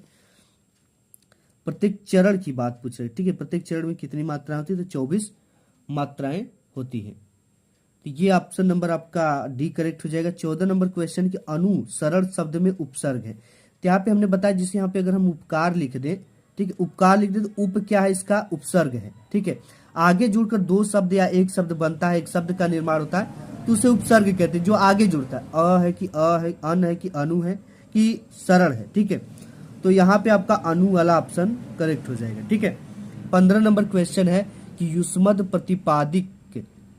प्रत्येक चरण की बात पूछ रहे। ठीक है, प्रत्येक चरण में कितनी मात्राएं होती है, तो 24 मात्राएं होती है। तो ये ऑप्शन नंबर आपका डी करेक्ट हो जाएगा। 14 नंबर क्वेश्चन की अनु सरल शब्द में उपसर्ग है। तो यहाँ पे हमने बताया जैसे यहाँ पे अगर हम उपकार लिख दें, ठीक है, उपकार लिख दे तो उप क्या है, इसका उपसर्ग है। ठीक है, आगे जुड़कर दो शब्द या एक शब्द बनता है, एक शब्द का निर्माण होता है, तो उसे उपसर्ग कहते हैं। जो आगे जुड़ता है, अ है कि अ है, अन है कि अनु है कि सरल है। ठीक है, तो यहाँ पे आपका अनु वाला ऑप्शन करेक्ट हो जाएगा। ठीक है, 15 नंबर क्वेश्चन है कि युष्मद प्रतिपादिक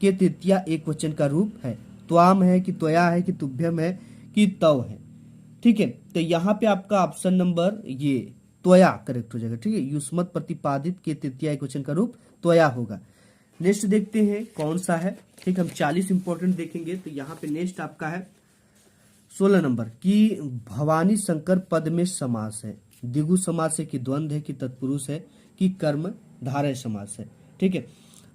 के तृतीया एक वचन का रूप है। त्वाम है कि त्वया है कि तुभ्यम है कि तव है। ठीक है, तो यहाँ पे आपका ऑप्शन नंबर ये त्वया करेक्ट हो जाएगा। ठीक है, युष्मत प्रतिपादित के तृतीया एक वचन का रूप त्वया होगा। नेक्स्ट देखते हैं कौन सा है। ठीक, हम 40 इंपॉर्टेंट देखेंगे। तो यहाँ पे नेक्स्ट आपका है 16 नंबर की भवानी शंकर पद में समास है। द्विगु समास है कि द्वंद्व है कि तत्पुरुष है कि कर्म धारय समास है। ठीक है,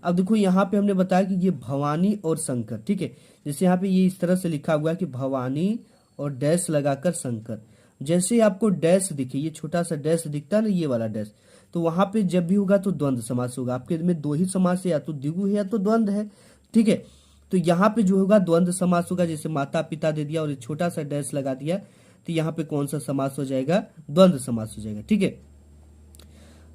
अब देखो यहाँ पे हमने बताया कि ये भवानी और शंकर। ठीक है, जैसे यहाँ पे ये इस तरह से लिखा हुआ है कि भवानी और डैश लगाकर शंकर। जैसे आपको डैश दिखे, ये छोटा सा डैश दिखता है ना, ये वाला डैश, तो वहां पे जब भी होगा तो द्वंद्व समास होगा। आपके में दो ही समास है, या तो द्विगु है या तो द्वंद्व है। ठीक है, तो यहाँ पे जो होगा द्वंद्व समास होगा। जैसे माता पिता दे दिया और एक छोटा सा डैश लगा दिया, तो यहाँ पे कौन सा समास हो जाएगा, द्वंद्व समास हो जाएगा। ठीक है,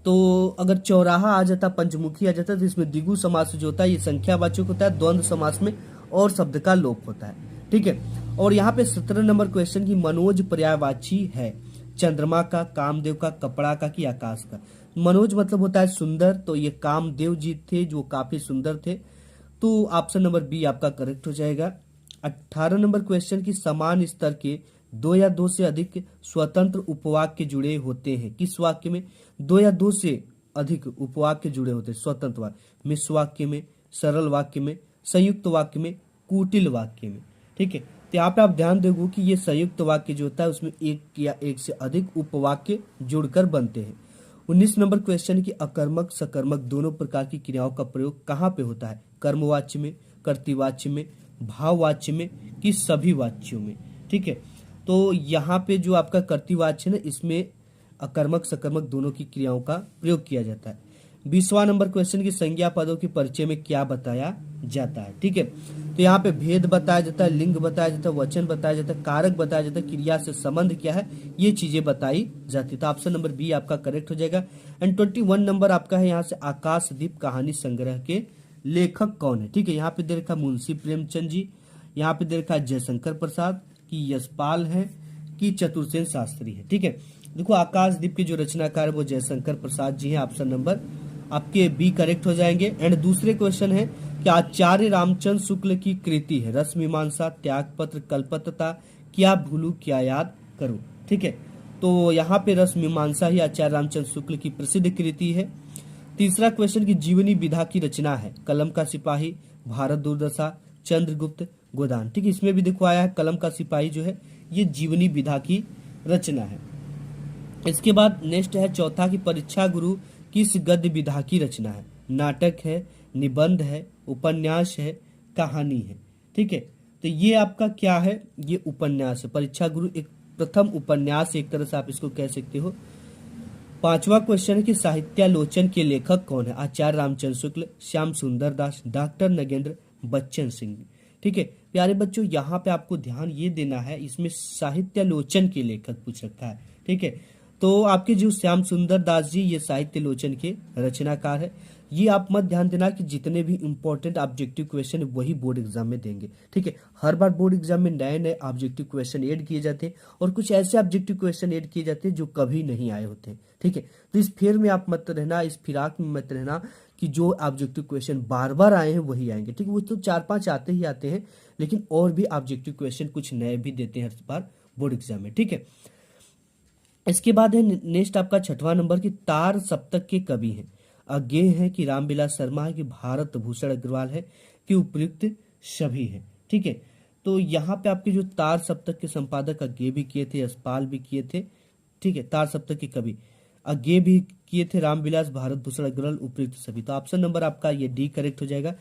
तो अगर चौराहा आ जाता, पंचमुखी आ जाता, तो इसमें द्विगु समास जो होता है ये संख्यावाचक होता है। द्वंद्व समास में और शब्द का लोप होता है। ठीक है, और यहाँ पे 17 नंबर क्वेश्चन की मनोज पर्यायवाची है। चंद्रमा का, कामदेव का, कपड़ा का कि आकाश का। मनोज मतलब होता है सुंदर, तो ये कामदेव जी थे जो काफी सुंदर थे, तो ऑप्शन नंबर बी आपका करेक्ट हो जाएगा। 18 नंबर क्वेश्चन की समान स्तर के दो या दो से अधिक स्वतंत्र उपवाक्य जुड़े होते हैं। किस वाक्य में, दो या दो से अधिक उपवाक्य जुड़े होते हैं स्वतंत्र वाक्य, मिश्र वाक्य में, सरल वाक्य में, संयुक्त वाक्य में, कुटिल वाक्य में। ठीक है, तो यहाँ पे आप ध्यान दोगे कि ये संयुक्त वाक्य जो होता है उसमें एक या एक से अधिक उपवाक्य जुड़कर बनते हैं। 19 नंबर क्वेश्चन की अकर्मक सकर्मक दोनों प्रकार की क्रियाओं का प्रयोग कहाँ पे होता है। कर्मवाच्य में, कर्तृवाच्य में, भाववाच्य में कि सभी वाच्यों में। ठीक है, तो यहाँ पे जो आपका कर्तृवाच्य है ना, इसमें अकर्मक सकर्मक दोनों की क्रियाओं का प्रयोग किया जाता है। 20वां नंबर क्वेश्चन की संज्ञा पदों के परिचय में क्या बताया जाता है। ठीक है, तो यहाँ पे भेद बताया जाता है, लिंग बताया जाता है, वचन बताया जाता है, कारक बताया जाता है, क्रिया से संबंध क्या है, ये चीजें बताई जाती है। तो ऑप्शन नंबर बी आपका करेक्ट हो जाएगा। एंड 21 नंबर आपका है यहाँ से आकाशदीप कहानी संग्रह के लेखक कौन है। ठीक है, यहाँ पे दे रखा मुंशी प्रेमचंद जी, यहाँ पे दे रखा जयशंकर प्रसाद कि यशपाल है कि चतुर्सेन शास्त्री है। ठीक है, देखो आकाशदीप के जो रचनाकार है वो जयशंकर प्रसाद जी हैं। ऑप्शन नंबर आपके बी करेक्ट हो जाएंगे। एंड दूसरे क्वेश्चन है कि आचार्य रामचंद्र शुक्ल की कृति है रस मीमांसा, त्यागपत्र, कल्पतता, क्या भूलू क्या याद करूं। ठीक है, तो यहाँ पे रस मीमांसा ही आचार्य रामचंद्र शुक्ल की प्रसिद्ध कृति है। तीसरा क्वेश्चन की जीवनी विधा की रचना है कलम का सिपाही, भारत दुर्दशा, चंद्रगुप्त, गोदान। ठीक है, इसमें भी देखो आया है कलम का सिपाही जो है ये जीवनी विधा की रचना है। इसके बाद नेक्स्ट है चौथा की परीक्षा गुरु किस गद्य विधा की रचना है, नाटक है, निबंध है, उपन्यास है, कहानी है। ठीक है, तो ये आपका क्या है, ये उपन्यास है। परीक्षा गुरु एक प्रथम उपन्यास एक तरह से आप इसको कह सकते हो। पांचवा क्वेश्चन है कि साहित्यालोचन के लेखक कौन है, आचार्य रामचंद्र शुक्ल, श्याम सुंदर दास, डॉक्टर नगेंद्र, बच्चन सिंह। ठीक है प्यारे बच्चों, यहाँ पे आपको ध्यान ये देना है, इसमें साहित्यालोचन के लेखक पूछ रखा है। ठीक है, तो आपके जो श्याम सुंदर दास जी ये साहित्यालोचन के रचनाकार है। ये आप मत ध्यान देना कि जितने भी इंपॉर्टेंट ऑब्जेक्टिव क्वेश्चन वही बोर्ड एग्जाम में देंगे। ठीक है, हर बार बोर्ड एग्जाम में नए नए ऑब्जेक्टिव क्वेश्चन ऐड किए जाते हैं और कुछ ऐसे ऑब्जेक्टिव क्वेश्चन ऐड किए जाते हैं जो कभी नहीं आए होते। ठीक है, तो इस फेर में आप मत रहना, इस फिराक में मत रहना कि जो ऑब्जेक्टिव क्वेश्चन बार बार आए हैं वही आएंगे। ठीक है, वो तो 4-5 आते ही आते हैं, लेकिन और भी ऑब्जेक्टिव क्वेश्चन कुछ नए भी देते हैं हर बार बोर्ड एग्जाम में। ठीक है, इसके बाद है नेक्स्ट आपका छठवां नंबर की तार सप्तक के कवि हैं, अज्ञेय है कि रामविलास शर्मा है कि भारत भूषण अग्रवाल है कि उपयुक्त सभी है। ठीक है, तो यहाँ पे आपके जो तार सप्तक के संपादक अज्ञेय भी किए थे, यशपाल भी किए थे। ठीक है, तार सप्तक के कवि अज्ञेय भी किए थे, रामविलास, भारत भूषण अग्रवाल, उपयुक्त सभी। तो ऑप्शन नंबर आपका ये डी करेक्ट हो जाएगा।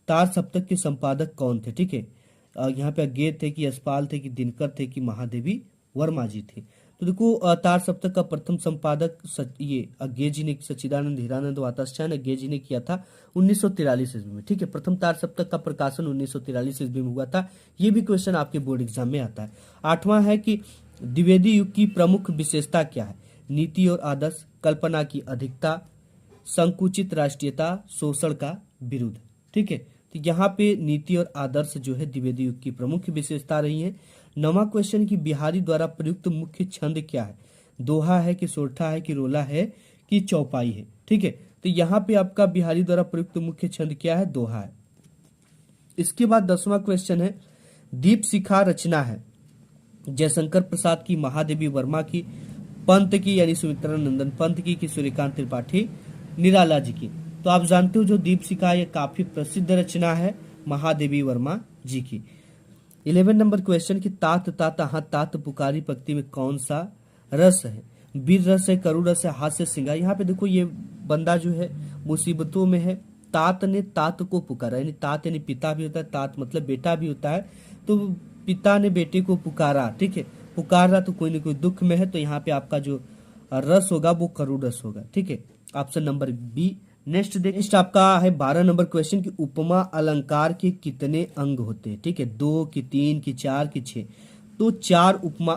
तार सप्तक के संपादक कौन थे? ठीक है, यहाँ पे अज्ञेय थे कि यशपाल थे कि दिनकर थे कि महादेवी वर्मा जी थे। तो देखो तार सप्तक का प्रथम संपादक ये अज्ञेय जी ने, सच्चिदानंद हीरानंद वाताश्रय अज्ञेय जी ने किया था 1943 ईस्वी में। ठीक है, प्रथम तार सप्तक का प्रकाशन 1943 ईस्वी में हुआ था। ये भी क्वेश्चन आपके बोर्ड एग्जाम में आता है। आठवां है कि द्विवेदी युग की प्रमुख विशेषता क्या है, नीति और आदर्श, कल्पना की अधिकता, संकुचित राष्ट्रीयता, शोषण का विरुद्ध। ठीक है, तो यहाँ पे नीति और आदर्श जो है द्विवेदी युग की प्रमुख विशेषता रही है। नवा क्वेश्चन की बिहारी द्वारा प्रयुक्त मुख्य छंद क्या है, दोहा है कि सोरठा है कि रोला है कि चौपाई है। ठीक है, तो यहाँ पे आपका बिहारी द्वारा प्रयुक्त मुख्य छंद क्या है, दोहा है। इसके बाद 10वां क्वेश्चन है दीप शिखा रचना है जयशंकर प्रसाद की, महादेवी वर्मा की, पंत की यानी सुमित्रा नंदन पंत की, सूर्यकांत त्रिपाठी निराला जी की। तो आप जानते हो जो दीप शिखा ये काफी प्रसिद्ध रचना है महादेवी वर्मा जी की। 11 नंबर क्वेश्चन की तात तात हाँ तात पुकारी पंक्ति में कौन सा रस है, वीर रस है, करुण रस है, हास्य श्रृंगार। यहाँ पे देखो ये बंदा जो है मुसीबतों में है, तात ने तात को पुकारा, यानी तात यानी पिता भी होता है, तात मतलब बेटा भी होता है। तो पिता ने बेटे को पुकारा। ठीक है, पुकार रहा तो कोई ना कोई दुख में है, तो यहाँ पे आपका जो रस होगा वो करुण रस होगा। ठीक है, ऑप्शन नंबर बी। नेक्स्ट आपका है 12 नंबर क्वेश्चन की उपमा अलंकार के कितने अंग होते हैं। ठीक है, 2 की 3 की 4 की 6। तो 4 उपमा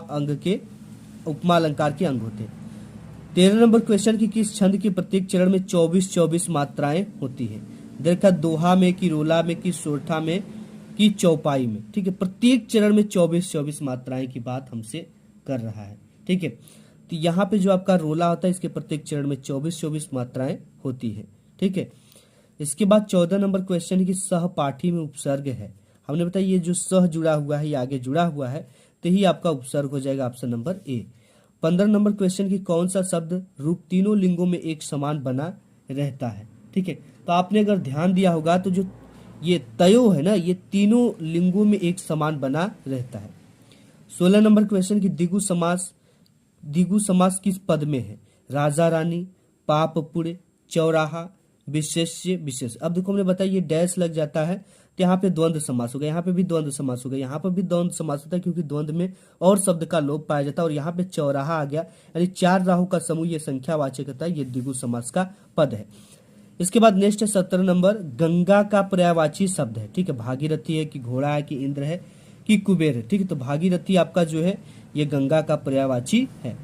अलंकार के अंग होते हैं। 13 नंबर क्वेश्चन की किस छंद के प्रत्येक चरण में 24 मात्राएं होती है, देखा दोहा में कि रोला में कि सोरठा में कि चौपाई में। ठीक है, प्रत्येक चरण में 24 मात्राएं की बात हमसे कर रहा है। ठीक है, तो यहाँ पे जो आपका रोला होता है इसके प्रत्येक चरण में 24 मात्राएं होती है। ठीक है, इसके बाद 14 नंबर क्वेश्चन है कि सहपाठी में उपसर्ग है। हमने बताया ये जो सह जुड़ा हुआ है ये आगे जुड़ा हुआ है तो ही आपका उपसर्ग हो जाएगा, option number A. 15 number question की कौन सा शब्द रूप तीनों लिंगों में एक समान बना रहता है। ठीक है, तो आपने अगर ध्यान दिया होगा तो जो ये तयो है ना ये तीनों लिंगों में एक समान बना रहता है। 16 नंबर क्वेश्चन की द्विगु समास किस पद में है, राजा रानी, पाप पुण्य, चौराहा, विशेष्य विशेष। अब देखो हमने बताया ये डैश लग जाता है तो यहाँ पे द्वंद्व समास होगा, यहाँ पे भी द्वंद्व समास होगा, यहाँ पर भी द्वंद्व समास होता है क्योंकि द्वंद्व में और शब्द का लोप पाया जाता है। और यहाँ पे चौराहा आ गया यानी 4 राहु का समूह ये संख्यावाचक होता है, ये द्विगु समास का पद है। इसके बाद नेक्स्ट है 17 नंबर गंगा का पर्यायवाची शब्द है। ठीक है, भागीरथी है कि घोड़ा है कि इंद्र है कि कुबेर है। ठीक है, तो भागीरथी आपका जो है ये गंगा का पर्यायवाची है।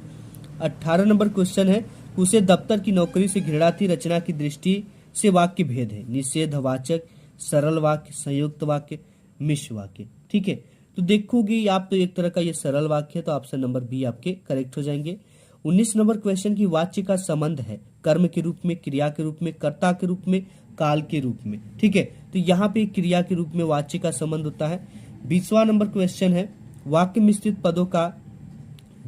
18 नंबर क्वेश्चन है उसे दफ्तर की नौकरी से घृणा थी, रचना की दृष्टि से वाक्य भेद है, निषेधवाचक, सरल वाक्य, संयुक्त वाक्य, मिश्र वाक्य। ठीक है, तो देखोगे आप तो एक तरह का ये सरल वाक्य है, तो ऑप्शन नंबर बी आपके करेक्ट हो जाएंगे। 19 नंबर क्वेश्चन की वाच्य का संबंध है कर्म के रूप में, क्रिया के रूप में, कर्ता के रूप में, काल के रूप में। ठीक है, तो यहाँ पे क्रिया के रूप में वाच्य का संबंध होता है। 20वां नंबर क्वेश्चन है, वाक्य में स्थित पदों का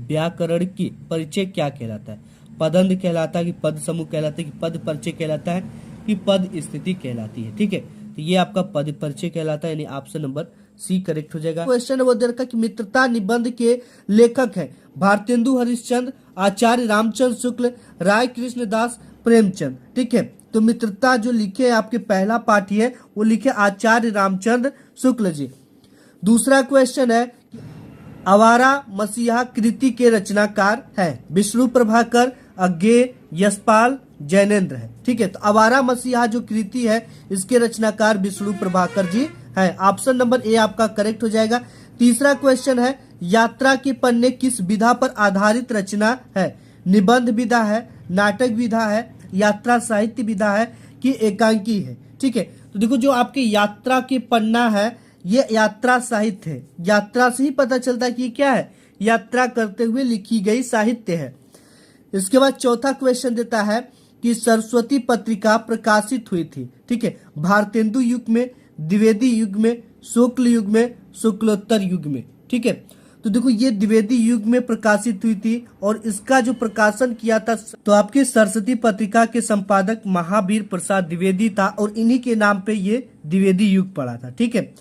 व्याकरण की परिचय क्या कहलाता है? पदंध कहलाता है कि पद समूह कहलाता है कि पद परिचय कहलाता है कि पद स्थिति कहलाती है? ठीक है, तो ये आपका पद परिचय कहलाता है, यानी ऑप्शन नंबर सी करेक्ट हो जाएगा। क्वेश्चन वो दे रखा कि मित्रता निबंध के लेखक है भारतेंदु हरिश्चंद्र, आचार्य रामचंद्र शुक्ल, राय कृष्ण दास, प्रेमचंद। ठीक है, तो मित्रता जो लिखे आपके पहला पाठ है वो लिखे आचार्य रामचंद्र शुक्ल जी। दूसरा क्वेश्चन है, आवारा मसीहा कृति के रचनाकार है विष्णु प्रभाकर, अज्ञेय, यशपाल, जैनेन्द्र है। ठीक है, तो आवारा मसीहा जो कृति है इसके रचनाकार विष्णु प्रभाकर जी है। ऑप्शन नंबर ए आपका करेक्ट हो जाएगा। तीसरा क्वेश्चन है, यात्रा के पन्ने किस विधा पर आधारित रचना है? निबंध विधा है, नाटक विधा है, यात्रा साहित्य विधा है कि एकांकी है? ठीक है, तो देखो जो आपके यात्रा के पन्ना है ये यात्रा साहित्य है। यात्रा से ही पता चलता है कि ये क्या है, यात्रा करते हुए लिखी गई साहित्य है। इसके बाद चौथा क्वेश्चन देता है कि सरस्वती पत्रिका प्रकाशित हुई थी, ठीक है, भारतेंदु युग में, द्विवेदी युग में, शुक्ल युग में, शुक्लोत्तर युग में? ठीक है, तो देखो ये द्विवेदी युग में प्रकाशित हुई थी और इसका जो प्रकाशन किया था तो आपकी सरस्वती पत्रिका के संपादक महावीर प्रसाद द्विवेदी था और इन्हीं के नाम पे ये द्विवेदी युग पड़ा था। ठीक है,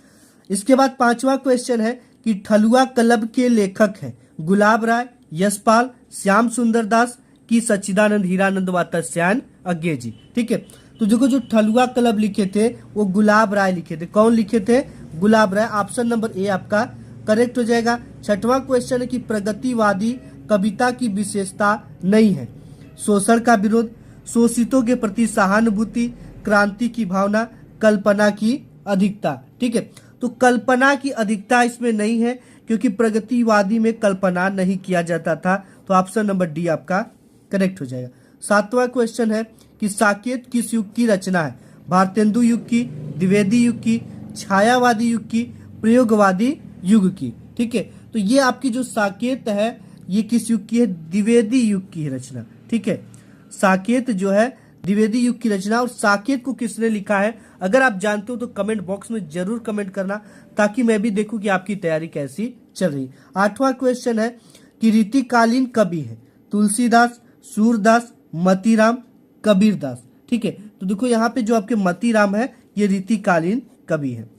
इसके बाद पांचवा क्वेश्चन है कि ठलुआ कलब के लेखक हैं गुलाब राय, यशपाल, श्याम सुंदर दास की सच्चिदानंद हीरानंद वात्स्यायन अज्ञेय जी? ठीक है, तो देखो जो ठलुआ कलब लिखे थे वो गुलाब राय लिखे थे। कौन लिखे थे? गुलाब राय। ऑप्शन नंबर ए आपका करेक्ट हो जाएगा। छठवां क्वेश्चन है कि प्रगतिवादी कविता की विशेषता नहीं है शोषण का विरोध, शोषितों के प्रति सहानुभूति, क्रांति की भावना, कल्पना की अधिकता। ठीक है, तो कल्पना की अधिकता इसमें नहीं है क्योंकि प्रगतिवादी में कल्पना नहीं किया जाता था, तो ऑप्शन नंबर डी आपका करेक्ट हो जाएगा। सातवां क्वेश्चन है कि साकेत किस युग की रचना है? भारतेंदु युग की, द्विवेदी युग की, छायावादी युग की, प्रयोगवादी युग की? ठीक है, तो ये आपकी जो साकेत है ये किस युग की है? द्विवेदी युग की रचना। ठीक है, साकेत जो है द्विवेदी युग की रचना। और साकेत को किसने लिखा है अगर आप जानते हो तो कमेंट बॉक्स में जरूर कमेंट करना ताकि मैं भी देखूं कि आपकी तैयारी कैसी चल रही। आठवां क्वेश्चन है कि रीतिकालीन कवि है तुलसीदास, सूरदास, मतीराम, कबीरदास? ठीक है, तो देखो यहाँ पे जो आपके मतीराम है ये रीतिकालीन कवि है।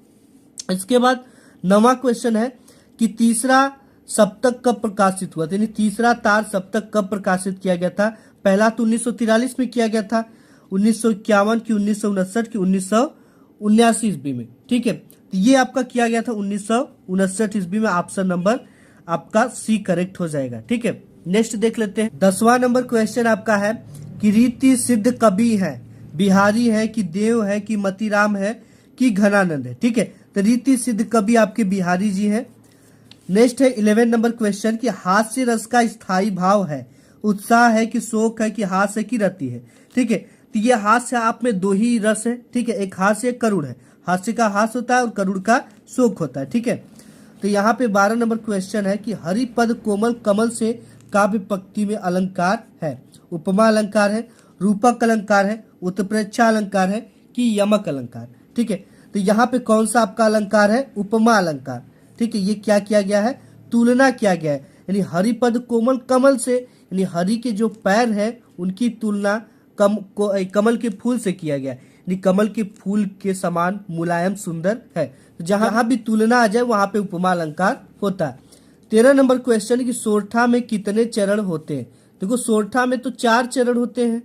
इसके बाद नौवां क्वेश्चन है कि तीसरा सप्तक कब प्रकाशित हुआ था, यानी तीसरा तार सप्तक कब प्रकाशित किया गया था? पहला तो 1943 में किया गया था, 1951 की, 1959 की, 1979 ईस्वी में। ठीक है, तो ये आपका किया गया था 1959 ईस्वी में। ऑप्शन नंबर आपका सी करेक्ट हो जाएगा। ठीक है, नेक्स्ट देख लेते हैं। 10वां नंबर क्वेश्चन आपका है कि रीति सिद्ध कवि है बिहारी है कि देव है कि मतीराम है कि घनानंद है? ठीक है, तो रीति सिद्ध कवि आपके बिहारी जी हैं। नेक्स्ट है 11 नंबर क्वेश्चन कि हास्य रस का स्थायी भाव है उत्साह है कि शोक है कि हास्य है कि रति है? ठीक है, तो ये हास्य आप में दो ही रस है। ठीक है, एक हास्य एक करुण है। हास्य का हास्य होता है और करुण का शोक होता है। ठीक है, तो यहाँ पे 12 नंबर क्वेश्चन है कि हरिपद कोमल कमल से काव्य पंक्ति में अलंकार है? उपमा अलंकार है, रूपक अलंकार है, उत्प्रेक्षा अलंकार है कि यमक अलंकार? ठीक है, तो यहाँ पे कौन सा आपका अलंकार है? उपमा अलंकार। ठीक है, ये क्या किया गया है? तुलना किया गया है, यानी हरिपद कोमल कमल से, यानी हरि के जो पैर है उनकी तुलना कमल के फूल से किया गया, यानी कमल के फूल के समान मुलायम सुंदर है। तो जहां भी तुलना आ जाए वहां पे उपमा अलंकार होता है। 13 नंबर क्वेश्चन कि सोरठा में कितने चरण होते हैं? देखो सोरठा में तो 4 चरण होते हैं।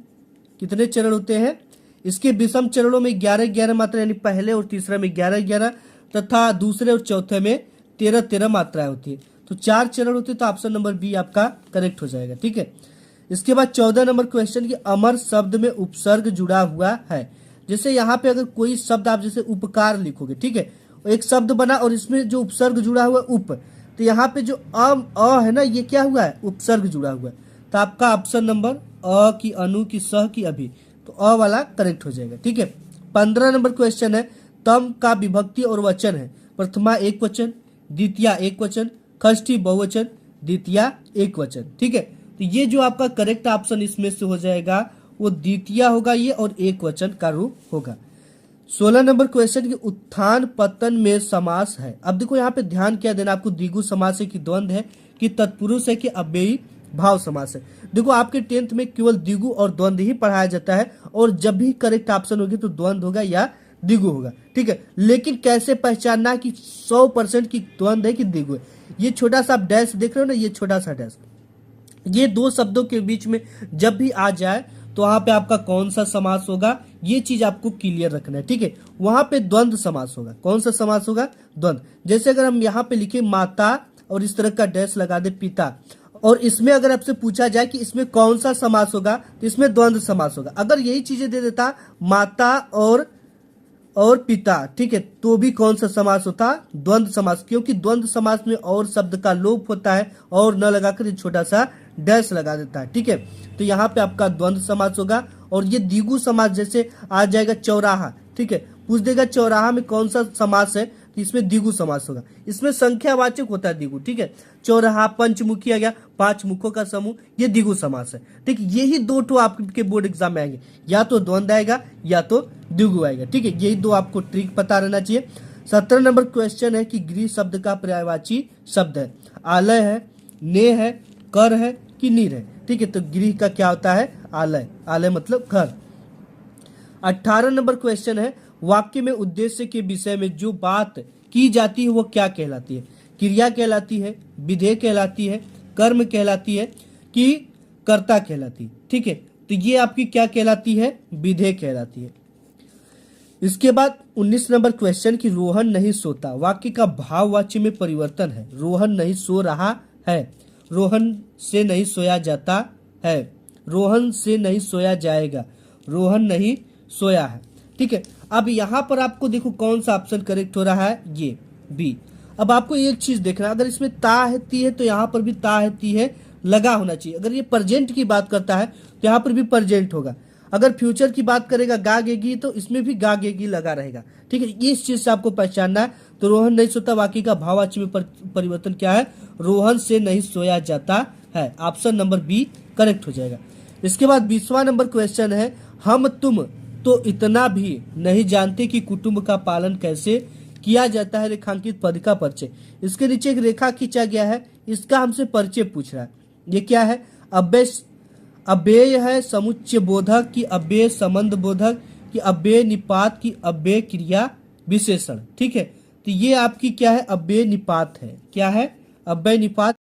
कितने चरण होते हैं? इसके विषम चरणों में 11-11 मात्रा, यानी पहले और तीसरे में 11-11 तथा दूसरे और चौथे में 13-13 मात्राएं होती है। तो 4 चरण होते हैं, तो ऑप्शन नंबर बी आपका करेक्ट हो जाएगा। ठीक है, इसके बाद 14 नंबर क्वेश्चन कि अमर शब्द में उपसर्ग जुड़ा हुआ है। जैसे यहाँ पे अगर कोई शब्द आप जैसे उपकार लिखोगे, ठीक है, एक शब्द बना और इसमें जो उपसर्ग जुड़ा हुआ है उप, तो यहाँ पे जो अ है ना ये क्या हुआ है? उपसर्ग जुड़ा हुआ है। तो आपका ऑप्शन नंबर अ की अनु की सह की अभी, तो अ वाला करेक्ट हो जाएगा। ठीक है, 15 नंबर क्वेश्चन है तम का विभक्ति और वचन है प्रथमा एक वचन, द्वितीया एक वचन, षष्ठी बहुवचन, द्वितीया एक वचन। ठीक है, तो ये जो आपका करेक्ट ऑप्शन इसमें से हो जाएगा वो द्वितीय होगा ये और एक वचन का रूप होगा। 16 नंबर क्वेश्चन की उत्थान पतन में समास है। अब देखो यहाँ पे ध्यान क्या देना आपको, द्विगु समास है कि द्वंद्व है कि तत्पुरुष है कि अव्ययी भाव समास है। देखो आपके 10th में केवल द्विगु और द्वंद्व ही पढ़ाया जाता है और जब भी करेक्ट ऑप्शन होगी तो द्वंद्व होगा या द्विगु होगा, ठीक है। लेकिन कैसे पहचानना कि 100% की द्वंद्व है कि द्विगु है, ये छोटा सा आप डैश देख रहे हो ना, ये छोटा सा डैश, ये दो शब्दों के बीच में जब भी आ जाए तो वहां पे आपका कौन सा समास होगा, ये चीज आपको क्लियर रखना है, ठीक है। वहां पे द्वंद्व समास होगा। कौन सा समास होगा? द्वंद्व। जैसे अगर हम यहाँ पे लिखे माता और इस तरह का डैश लगा दे पिता, और इसमें अगर आपसे पूछा जाए कि इसमें कौन सा समास होगा तो इसमें द्वंद्व समास होगा। अगर यही चीजें दे देता माता और पिता, ठीक है, तो भी कौन सा समास होता? द्वंद्व समास, क्योंकि द्वंद्व समास में और शब्द का लोप होता है और न लगाकर ये छोटा सा डैश लगा देता है, ठीक है। तो यहाँ पे आपका द्वंद्व समास होगा। और ये द्विगु समास जैसे आ जाएगा चौराहा, ठीक है, पूछ देगा चौराहा में कौन सा समास है तो इसमें द्विगु समास होगा। इसमें संख्यावाचक होता है द्विगु, ठीक है। चौराहा पंचमुखी आ गया, 5 मुखों का समूह, ये द्विगु समास है, ठीक। यही दो ठो आपके बोर्ड एग्जाम में आएंगे, या तो द्वंद्व आएगा या तो द्विगु आएगा, ठीक है। यही दो आपको ट्रिक पता रहना चाहिए। 17 नंबर क्वेश्चन है कि गृह शब्द का पर्यायवाची शब्द है। आलय है, ने है, कर है कि नीर है, ठीक है। तो गृह का क्या होता है? आलय। आलय मतलब घर। 18 नंबर क्वेश्चन है वाक्य में उद्देश्य के विषय में जो बात की जाती है वो क्या कहलाती है? क्रिया कहलाती है, विधेय कहलाती है, कर्म कहलाती है कि कर्ता कहलाती है, ठीक है। तो ये आपकी क्या कहलाती है? विधेय कहलाती है। इसके बाद 19 नंबर क्वेश्चन की रोहन नहीं सोता, वाक्य का भाववाच्य में परिवर्तन है। रोहन नहीं सो रहा है, रोहन से नहीं सोया जाता है, रोहन से नहीं सोया जाएगा, रोहन नहीं सोया है, ठीक है। अब यहाँ पर आपको देखो कौन सा ऑप्शन करेक्ट हो रहा है, ये बी। अब आपको एक चीज देखना, अगर इसमें ता है ती है तो यहाँ पर भी ता है ती है लगा होना चाहिए। अगर ये प्रेजेंट की बात करता है तो यहाँ पर भी प्रेजेंट होगा। अगर फ्यूचर की बात करेगा गा गेगी तो इसमें भी गा गेगी लगा रहेगा, ठीक है। इस चीज से आपको पहचानना है। तो रोहन नहीं सोता वाक्य का भाववाच्य में परिवर्तन क्या है? रोहन से नहीं सोया जाता है। ऑप्शन नंबर बी करेक्ट हो जाएगा। इसके बाद 20वां नंबर क्वेश्चन है हम तुम तो इतना भी नहीं जानते कि कुटुंब का पालन कैसे किया जाता है, रेखांकित पद का परिचय। इसके नीचे एक रेखा खींचा गया है, इसका हमसे परिचय पूछ रहा है। ये क्या है? अव्यय है समुच्चय बोधक की अव्यय संबंध बोधक की अव्यय निपात की अव्यय क्रिया विशेषण, ठीक है। तो ये आपकी क्या है? अव्यय निपात है। क्या है? अव्यय निपात।